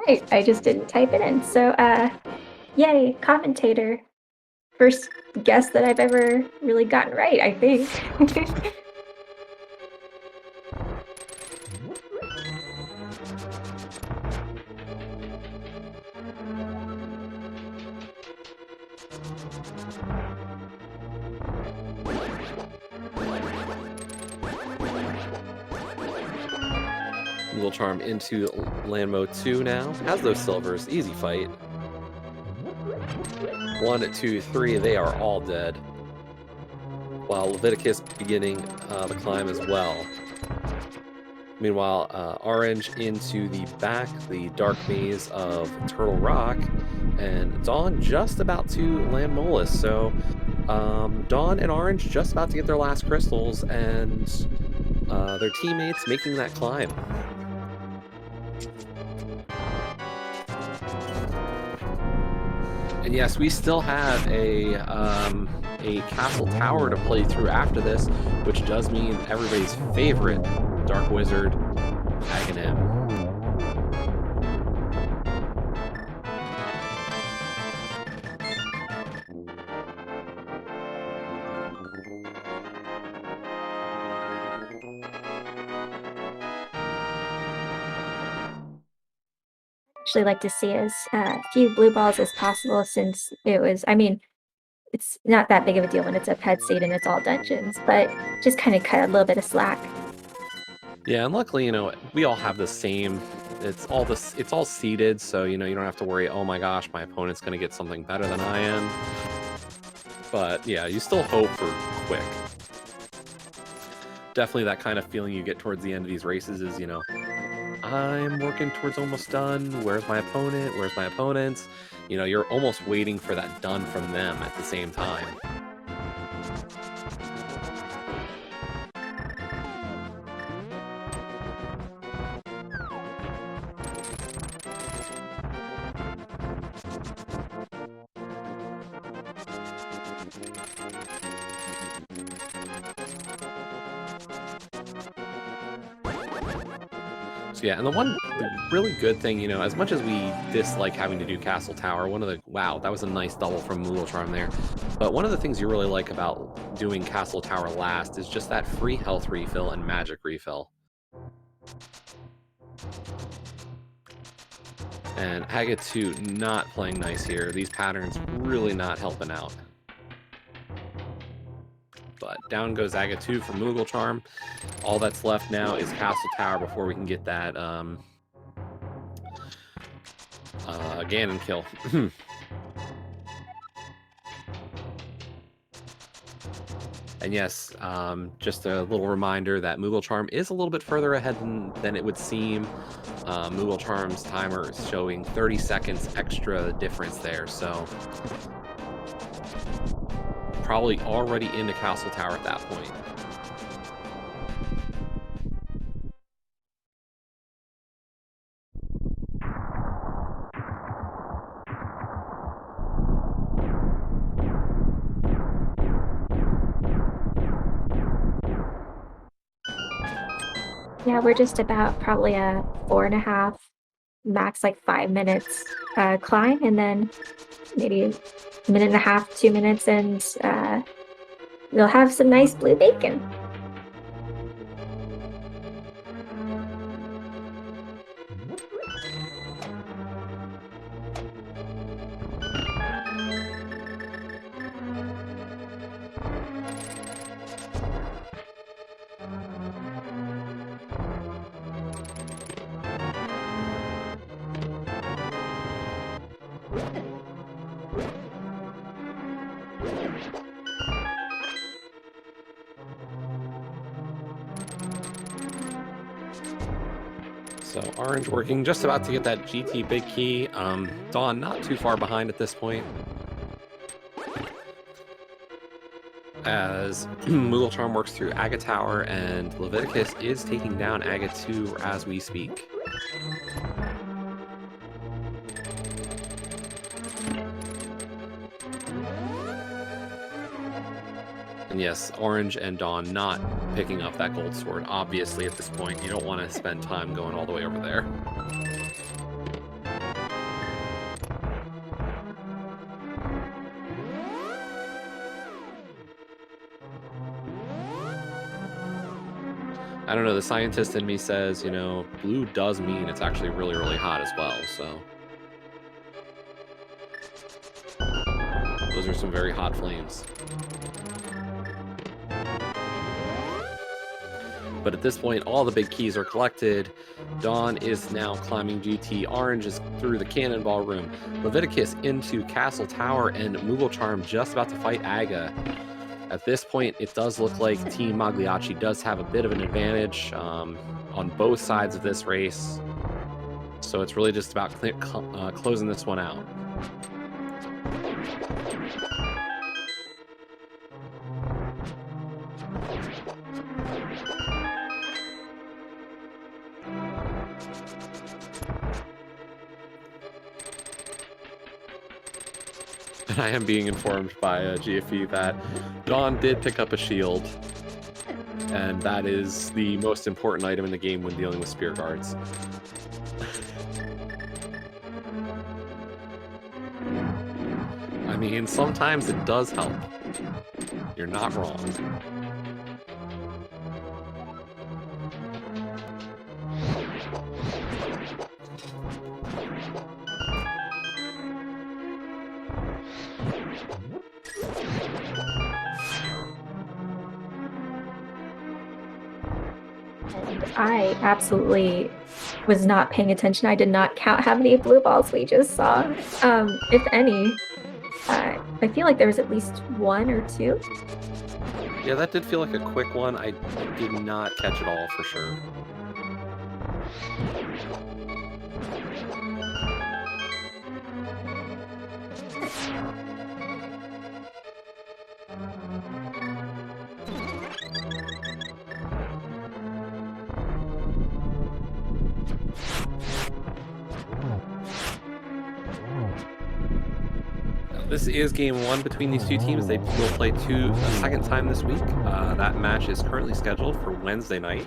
Right, I just didn't type it in. So, yay, commentator. First guess that I've ever really gotten right, I think. Mooglecharm into land mode 2 now. Has those silvers. Easy fight. 1, 2, 3. They are all dead. While Leviticus beginning the climb as well. Meanwhile, Orange into the back, the dark maze of Turtle Rock. And Dawn just about to land Molus. So Dawn and Orange just about to get their last crystals. And their teammates making that climb. And yes, we still have a castle tower to play through after this, which does mean everybody's favorite Dark Wizard, Ganon. Actually like to see as few blue balls as possible, since it was, I mean, it's not that big of a deal when it's a pet seed and it's all dungeons, but just kind of cut a little bit of slack. Yeah, and luckily, you know, we all have the same, it's all seeded, so, you know, you don't have to worry, oh my gosh, my opponent's going to get something better than I am. But yeah, you still hope for quick. definitely that kind of feeling you get towards the end of these races is, you know, I'm working towards almost done. Where's my opponent? Where's my opponents? You know, you're almost waiting for that done from them at the same time. So yeah, and the really good thing, you know, as much as we dislike having to do Castle Tower, wow, that was a nice double from Mogliacci there. But one of the things you really like about doing Castle Tower last is just that free health refill and magic refill. And Aga 2 not playing nice here. These patterns really not helping out. But down goes Aga 2 for Mogliacci. All that's left now is Castle Tower before we can get that Ganon kill. And yes, just a little reminder that Mogliacci is a little bit further ahead than it would seem. Mogliacci's timer is showing 30 seconds extra difference there, so probably already into Castle Tower at that point. Yeah, we're just about probably a 4.5, max like 5 minutes climb, and then maybe a minute and a half, 2 minutes, and we'll have some nice blue bacon. So Orange working, just about to get that GT big key. Dawn not too far behind at this point, as Mogliacci works through Aga Tower, and Leviticus is taking down Aga 2 as we speak. And yes, Orange and Dawn not picking up that gold sword. Obviously, at this point, you don't want to spend time going all the way over there. I don't know, the scientist in me says, you know, blue does mean it's actually really, really hot as well, so. Those are some very hot flames. But at this point, all the big keys are collected. Dawn is now climbing GT. Orange is through the cannonball room. Leviticus into Castle Tower, and Mogliacci just about to fight Aga. At this point, it does look like Team Mogliacci does have a bit of an advantage on both sides of this race. So it's really just about closing this one out. And I am being informed by GFE that Dawn did pick up a shield, and that is the most important item in the game when dealing with spear guards. I mean, sometimes it does help. You're not wrong. I absolutely was not paying attention. I did not count how many blue balls we just saw. If any, I feel like there was at least 1 or 2. Yeah, that did feel like a quick one. I did not catch it all for sure. This is game one between these two teams. They will play a second time this week. That match is currently scheduled for Wednesday night.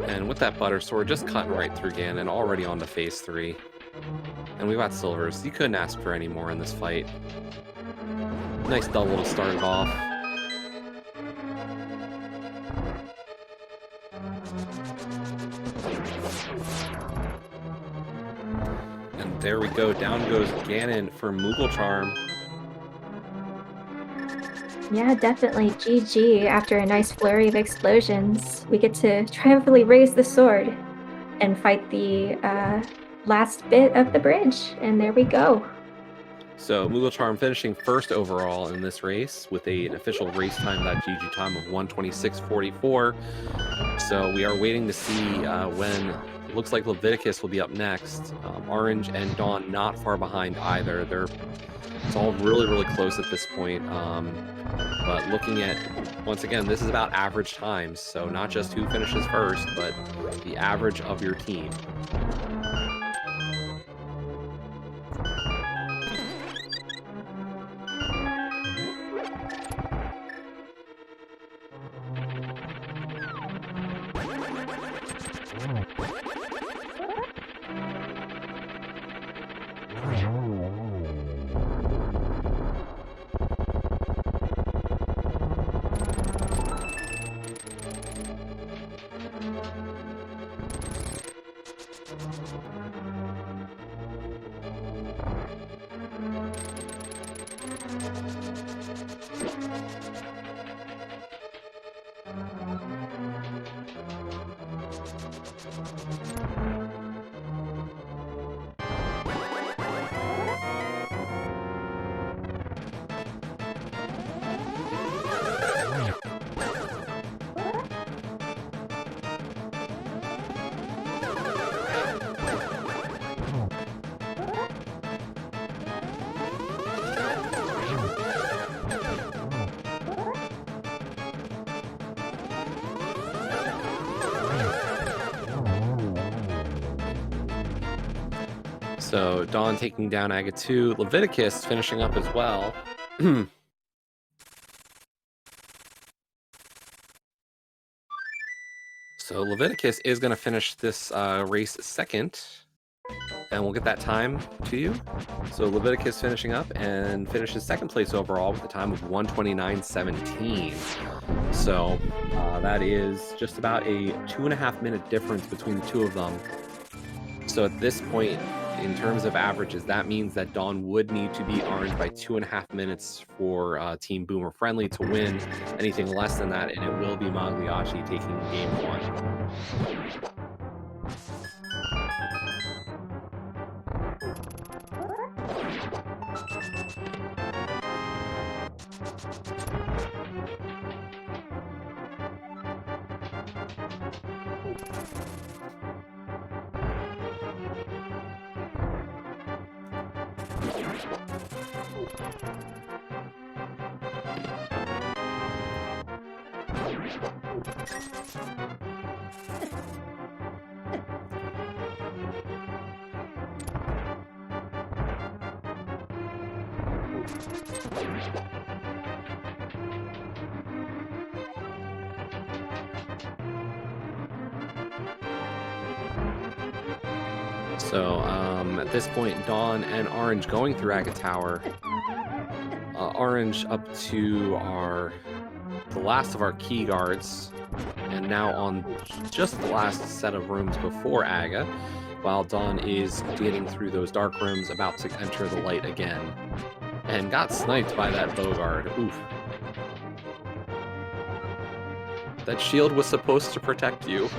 And with that butter sword, just cutting right through Ganon, already on to phase 3. And we've got silvers. You couldn't ask for any more in this fight. Nice double to start it off. And there we go. Down goes Ganon for Moogle Charm. Yeah, definitely GG. After a nice flurry of explosions, we get to triumphantly raise the sword and fight the last bit of the bridge. And there we go. So Moogle Charm finishing first overall in this race with an official race time.gg time of 1:26:44. So we are waiting to see when it looks like Leviticus will be up next. Orange and Dawn not far behind either. It's all really, really close at this point. But looking at, once again, this is about average times. So not just who finishes first, but the average of your team. So Dawn taking down Aga 2, Leviticus finishing up as well. So Leviticus is going to finish this race second, and we'll get that time to you. So Leviticus finishing up and finishes second place overall with a time of 1:29:17. So that is just about a 2.5 minute difference between the two of them. So at this point, in terms of averages, that means that Dawn would need to beat Orange by 2.5 minutes for Team Boomer Friendly to win. Anything less than that, and it will be Mogliacci taking game 1. So at this point, Dawn and Orange going through Aga Tower. Orange up to the last of our key guards, and now on just the last set of rooms before Aga, while Dawn is getting through those dark rooms, about to enter the light again, and got sniped by that Bogard. Oof. That shield was supposed to protect you.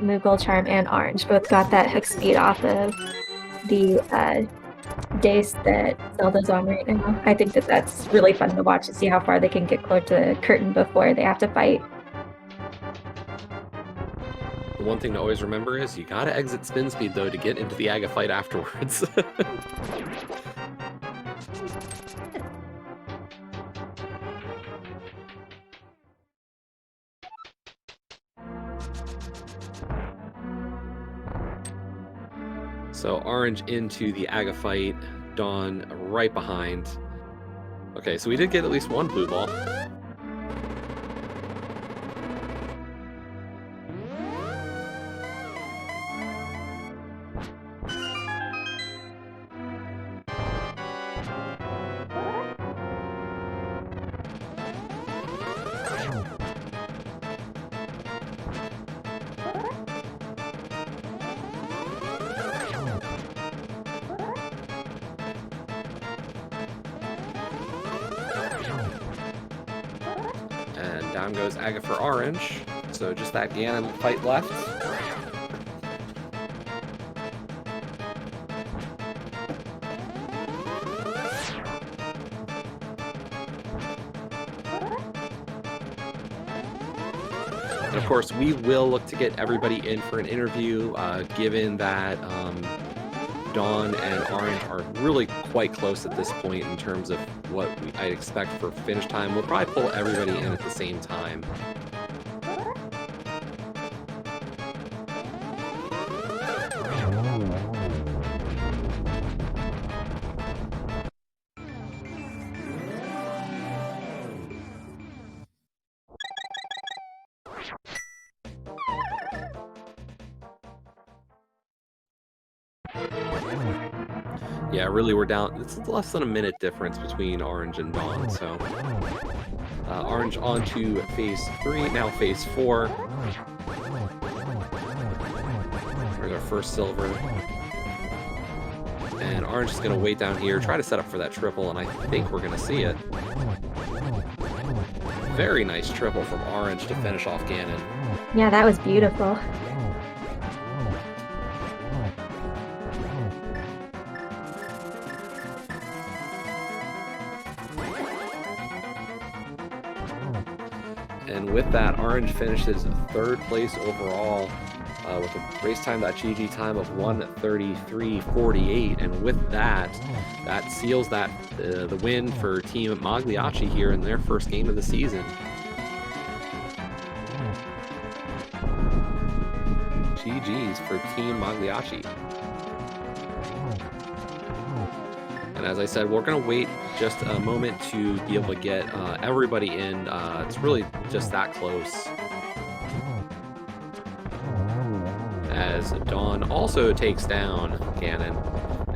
Moogle, Charm, and Orange both got that hook speed off of the dace that Zelda's on right now. I think that that's really fun to watch to see how far they can get close to the curtain before they have to fight. The one thing to always remember is you gotta exit spin speed though to get into the Aga fight afterwards. So Orange into the Aga fight, Dawn right behind. Okay, so we did get at least one blue ball. And down goes Aga for Orange. So just that Ganon fight left. And of course, we will look to get everybody in for an interview, given that Dawn and Orange are really quite close at this point in terms of what I'd expect for finish time. We'll probably pull everybody in at the same time. Yeah, really, we're down. It's less than a minute difference between Orange and Dawn, so Orange on to phase 3, now phase 4. There's our first silver. And Orange is going to wait down here, try to set up for that triple, and I think we're going to see it. Very nice triple from Orange to finish off Ganon. Yeah, that was beautiful. And with that, Orange finishes 3rd place overall with a racetime.gg time of 1:33.48. And with that, that seals that the win for Team Mogliacci here in their first game of the season. GG's for Team Mogliacci. And as I said, we're going to wait just a moment to be able to get everybody in. It's really just that close. As Dawn also takes down Ganon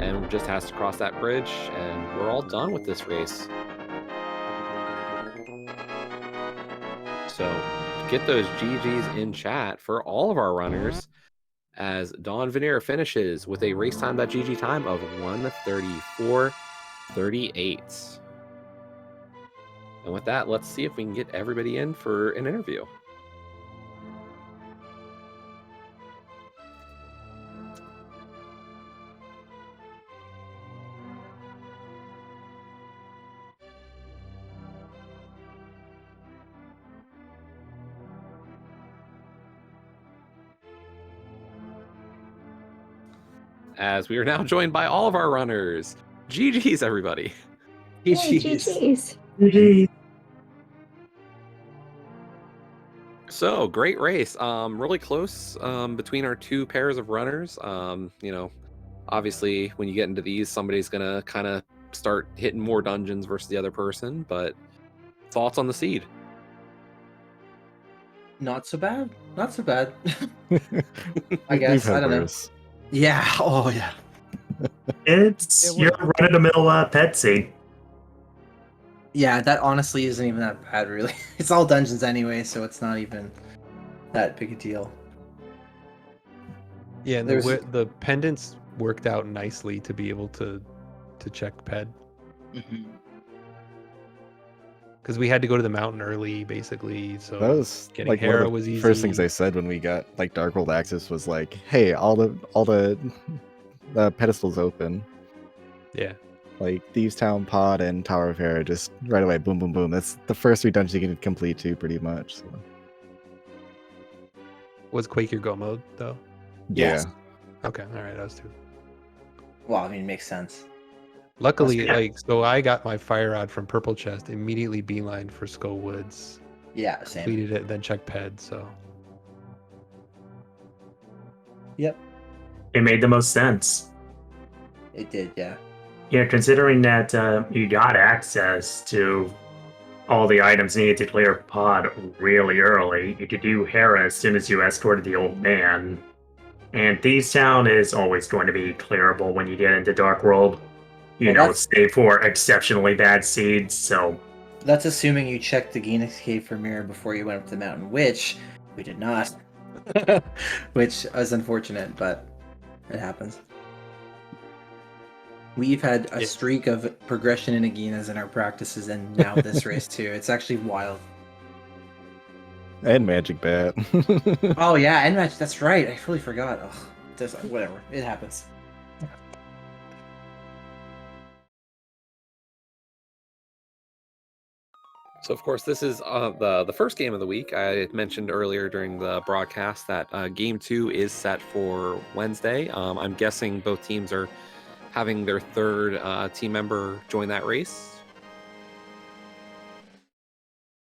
and just has to cross that bridge, and we're all done with this race. So get those GGs in chat for all of our runners as Dawn Veneer finishes with a racetime.gg time of 1:34.38. And with that, let's see if we can get everybody in for an interview. As we are now joined by all of our runners. GG's, everybody. GG's. GG. So, great race. Really close between our two pairs of runners. You know, obviously, when you get into these, somebody's going to kind of start hitting more dungeons versus the other person. But thoughts on the seed? Not so bad. Not so bad. I guess. I don't know. Yeah. Oh, yeah. It's your run-of-the-mill pet seed. Yeah, that honestly isn't even that bad, really. It's all dungeons anyway, so it's not even that big a deal. Yeah, and the pendants worked out nicely to be able to check ped. Mm-hmm. because we had to go to the mountain early, basically. So That was getting like one Hera of the was easy. first things I said when we got like Dark World access was like, "Hey, all the pedestals open, Yeah. like Thieves Town, Pod, and Tower of Hera, just right away, boom, boom, boom." That's the first 3 dungeons you can complete too, pretty much. So. Was Quake your go mode though? Yes. Yeah, Okay, all right, that was 2. Well, I mean, it makes sense. Luckily, Yeah. like, so I got my fire rod from Purple Chest, immediately beeline for Skull Woods, Yeah, same. completed it, then checked Ped. So Yep, It made the most sense. it did. Yeah. Yeah, considering that you got access to all the items needed to clear Pod really early, you could do Hera as soon as you escorted the old man. And Thieves Town is always going to be clearable when you get into Dark World. Well, that's- Save for exceptionally bad seeds, so That's assuming you checked the Genix Cave for mirror before you went up the mountain, which we did not. Which is unfortunate, but it happens. We've had a streak of progression in Aginas in our practices, and now this race too. It's actually wild. and Magic Bat. Oh yeah, and match. That's right. I fully forgot. Ugh, just whatever. It happens. So, of course, this is the first game of the week. I mentioned earlier during the broadcast that Game 2 is set for Wednesday. I'm guessing both teams are having their third team member join that race.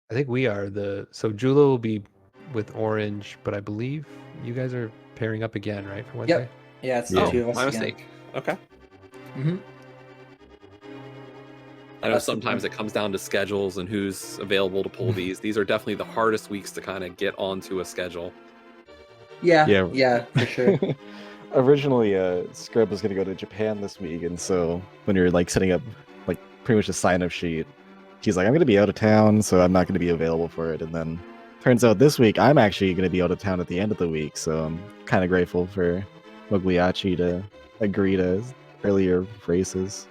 I think we are so Jula will be with Orange, but I believe you guys are pairing up again, right, for Wednesday? Yeah, it's Yeah. the two of us My again. mistake. Okay. Mm-hmm. I know That's the sometimes point. it comes down to schedules and who's available to pull these. These are definitely the hardest weeks to kind of get onto a schedule. Yeah, Yeah. for sure. Originally, Scrub was gonna go to Japan this week, and so when you're like setting up like pretty much a sign-up sheet, he's like, "I'm gonna be out of town, so I'm not gonna be available for it." And then turns out this week I'm actually gonna be out of town at the end of the week, so I'm kind of grateful for Mogliacci to agree to earlier races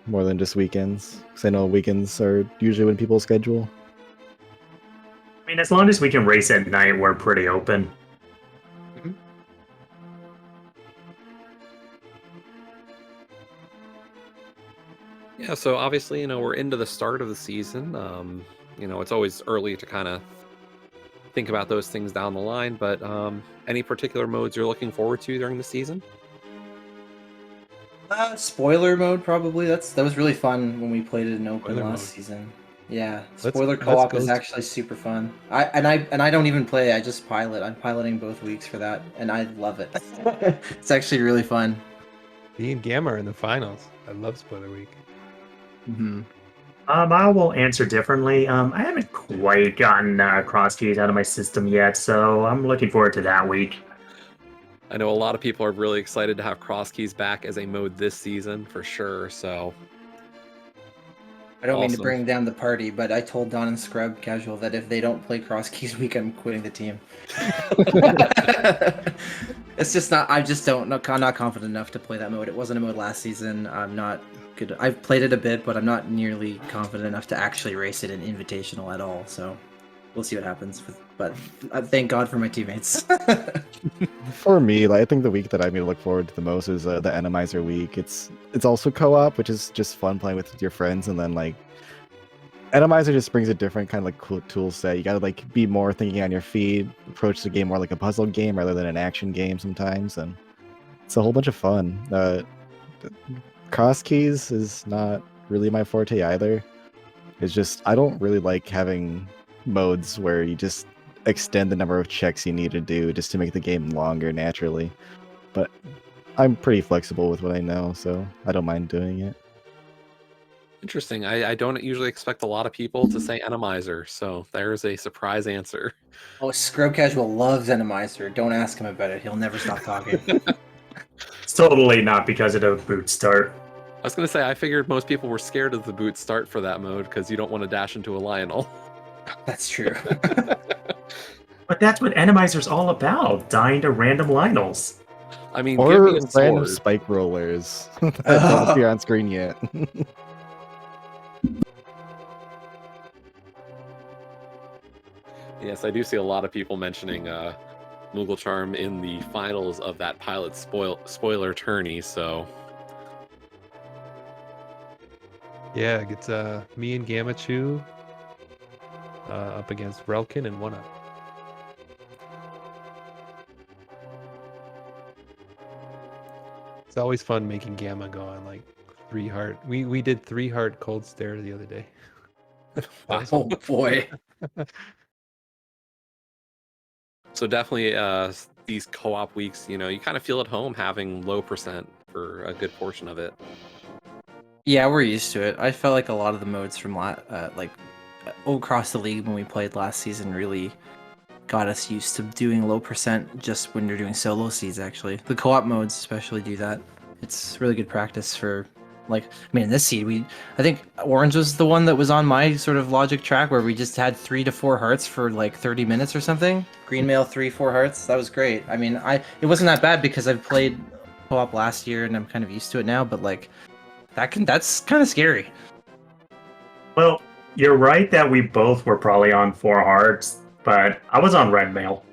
more than just weekends, because I know weekends are usually when people schedule. I mean, as long as we can race at night, we're pretty open. Yeah, so obviously, we're into the start of the season. It's always early to kind of think about those things down the line, but any particular modes you're looking forward to during the season? Spoiler mode probably. That was really fun when we played it in open Spoiler last mode. season. Yeah, Let's spoiler co-op go is to- actually super fun. I don't even play. I just pilot. I'm piloting both weeks for that, and I love it. It's actually really fun. Me and Gamma are in the finals. I love Spoiler Week. Mm-hmm. I will answer differently. I haven't quite gotten cross keys out of my system yet, so I'm looking forward to that week. I know a lot of people are really excited to have cross keys back as a mode this season for sure. So I don't mean to Awesome. bring down the party, but I told Don and Scrub Casual that if they don't play Cross Keys Week, I'm quitting the team. It's just not. I just don't. I'm not confident enough to play that mode. It wasn't a mode last season. I'm not good. I've played it a bit, but I'm not nearly confident enough to actually race it in Invitational at all. So we'll see what happens. But thank God for my teammates. For me, like, I think the week that I'm gonna look forward to the most is the Randomizer week. It's also co-op, which is just fun playing with your friends, and then like Randomizer just brings a different kind of like cool tool set. You gotta like be more thinking on your feet, approach the game more like a puzzle game rather than an action game sometimes, and it's a whole bunch of fun. Cross keys is not really my forte either. It's just I don't really like having modes where you just extend the number of checks you need to do just to make the game longer naturally. But I'm pretty flexible with what I know, so I don't mind doing it. interesting. I don't usually expect a lot of people to say Randomizer, so there's a surprise answer. Oh, Scrub Casual loves Randomizer. Don't ask him about it. He'll never stop talking. It's totally not because of the boot start. I was gonna say I figured most people were scared of the boot start for that mode because you don't want to dash into a Lionel. That's true. But that's what Randomizer's all about, dying to random Lionels. I mean, give Or me a random sword. spike rollers that don't appear on screen yet. Yes, I do see a lot of people mentioning Mogliacci in the finals of that pilot spoiler tourney, so... Yeah, it gets me and Gamma Chew up against Relkin and 1UP. It's always fun making Gamma go on like 3 heart. We did 3 heart cold stare the other day. Oh boy. So definitely these co-op weeks, you know, you kind of feel at home having low percent for a good portion of it. Yeah, we're used to it. I felt like a lot of the modes from across the league when we played last season really got us used to doing low percent just when you're doing solo seeds. Actually, the co-op modes especially do that. It's really good practice for, like, I mean, in this seed, I think Orange was the one that was on my sort of logic track where we just had 3 to 4 hearts for like 30 minutes or something. Green Mail 3-4 hearts. That was great. I mean, it wasn't that bad because I've played co-op last year and I'm kind of used to it now. But like, that's kind of scary. Well, you're right that we both were probably on 4 hearts, but I was on red mail.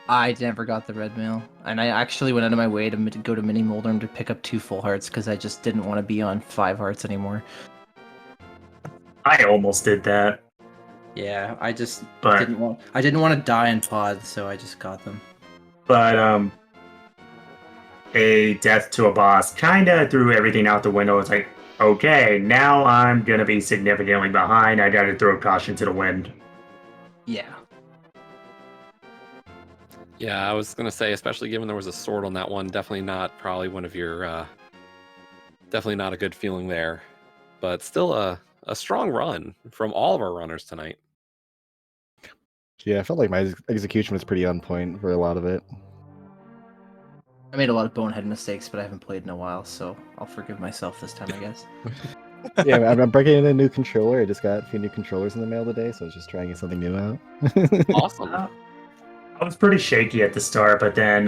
I never got the red mail, and I actually went out of my way to go to Mini Moldorm to pick up 2 full hearts because I just didn't want to be on 5 hearts anymore. I almost did that. Yeah, I just But- didn't want. I didn't want to die in pods, so I just got them. But a death to a boss kind of threw everything out the window. It's like, okay, now I'm going to be significantly behind. I got to throw caution to the wind. Yeah. Yeah, I was going to say, especially given there was a sword on that one, definitely not probably one of your... definitely not a good feeling there. But still a strong run from all of our runners tonight. Yeah, I felt like my execution was pretty on point for a lot of it. I made a lot of bonehead mistakes, but I haven't played in a while, so I'll forgive myself this time, I guess. Yeah, I'm breaking in a new controller. I just got a few new controllers in the mail today, so I was just trying to get something new out. Awesome. I was pretty shaky at the start, but then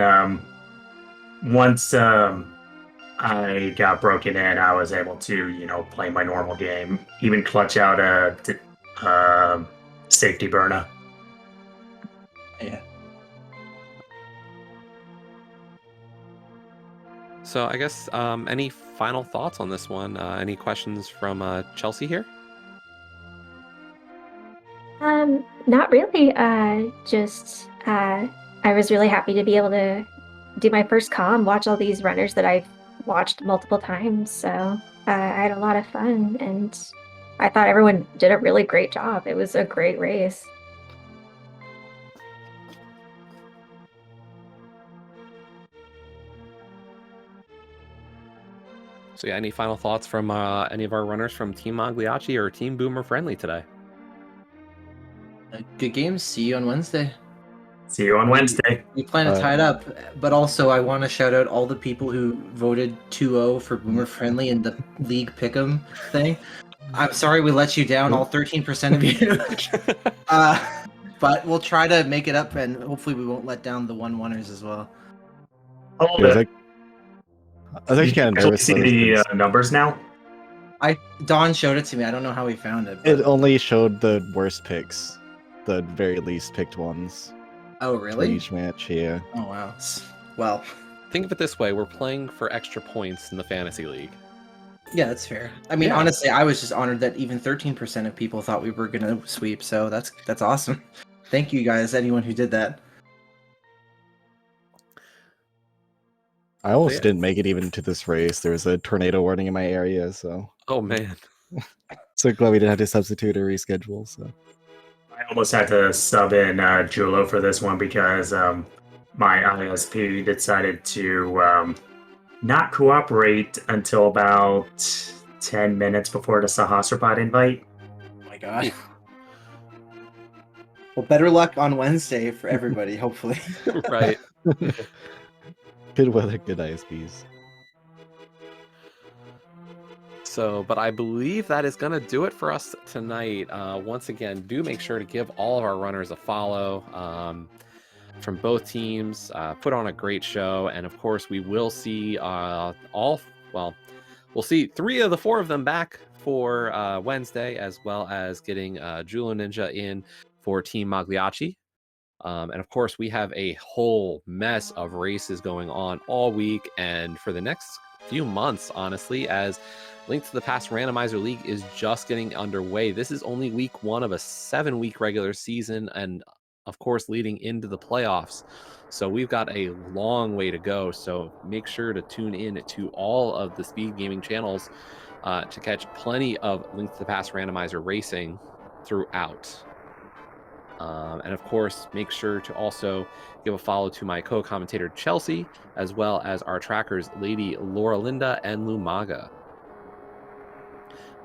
once I got broken in, I was able to, you know, play my normal game, even clutch out a safety burner. Yeah. So I guess any final thoughts on this one? Any questions from Chelsea here? Not really. Just I was really happy to be able to do my first comm, watch all these runners that I've watched multiple times. So I had a lot of fun, and I thought everyone did a really great job. It was a great race. So yeah, any final thoughts from any of our runners from Team Mogliacci or Team Boomer Friendly today? Good games. See you on Wednesday. See you on Wednesday. We plan to tie it up, but also I want to shout out all the people who voted 2-0 for Boomer Friendly in the League Pick'em thing. I'm sorry we let you down, all 13% of you. But we'll try to make it up, and hopefully we won't let down the 1-1ers as well. Hold Yeah, it. I was actually kind of nervous. See about this the because numbers now? Don showed it to me. I don't know how he found it. it But... only showed the worst picks, the very least picked ones Oh, for really? each match. Yeah. Oh, wow. Well, Think of it this way: we're playing for extra points in the fantasy league. yeah, that's fair. I mean, Yeah. honestly, I was just honored that even 13% of people thought we were going to sweep, so that's awesome. Thank you guys, anyone who did that. I almost yeah. didn't make it even to this race. There was a tornado warning in my area, so Oh man. glad we didn't have to substitute or reschedule. So I almost had to sub in Julo for this one because my ISP decided to not cooperate until about 10 minutes before the Sahasrapad invite. Oh my god. Well, better luck on Wednesday for everybody, hopefully. Right. good weather, good ISPs. So, but I believe that is going to do it for us tonight. Once again, do make sure to give all of our runners a follow from both teams. Put on a great show. And of course, we will see we'll see 3 of the 4 of them back for Wednesday, as well as getting Julo Ninja in for Team Mogliacci. And of course, we have a whole mess of races going on all week and for the next few months, honestly, as Link to the Past Randomizer League is just getting underway. This is only week 1 of a 7-week regular season, and of course, leading into the playoffs. So we've got a long way to go. So make sure to tune in to all of the Speed Gaming channels to catch plenty of Link to the Past Randomizer racing throughout. And of course, make sure to also give a follow to my co-commentator Chelsea, as well as our trackers Lady Laura Linda and Lumaga.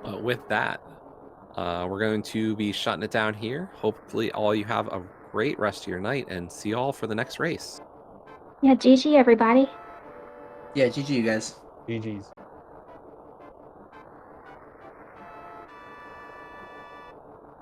But with that, we're going to be shutting it down here. Hopefully all you have a great rest of your night, and see you all for the next race. Yeah, GG everybody. Yeah, GG, you guys. GG's.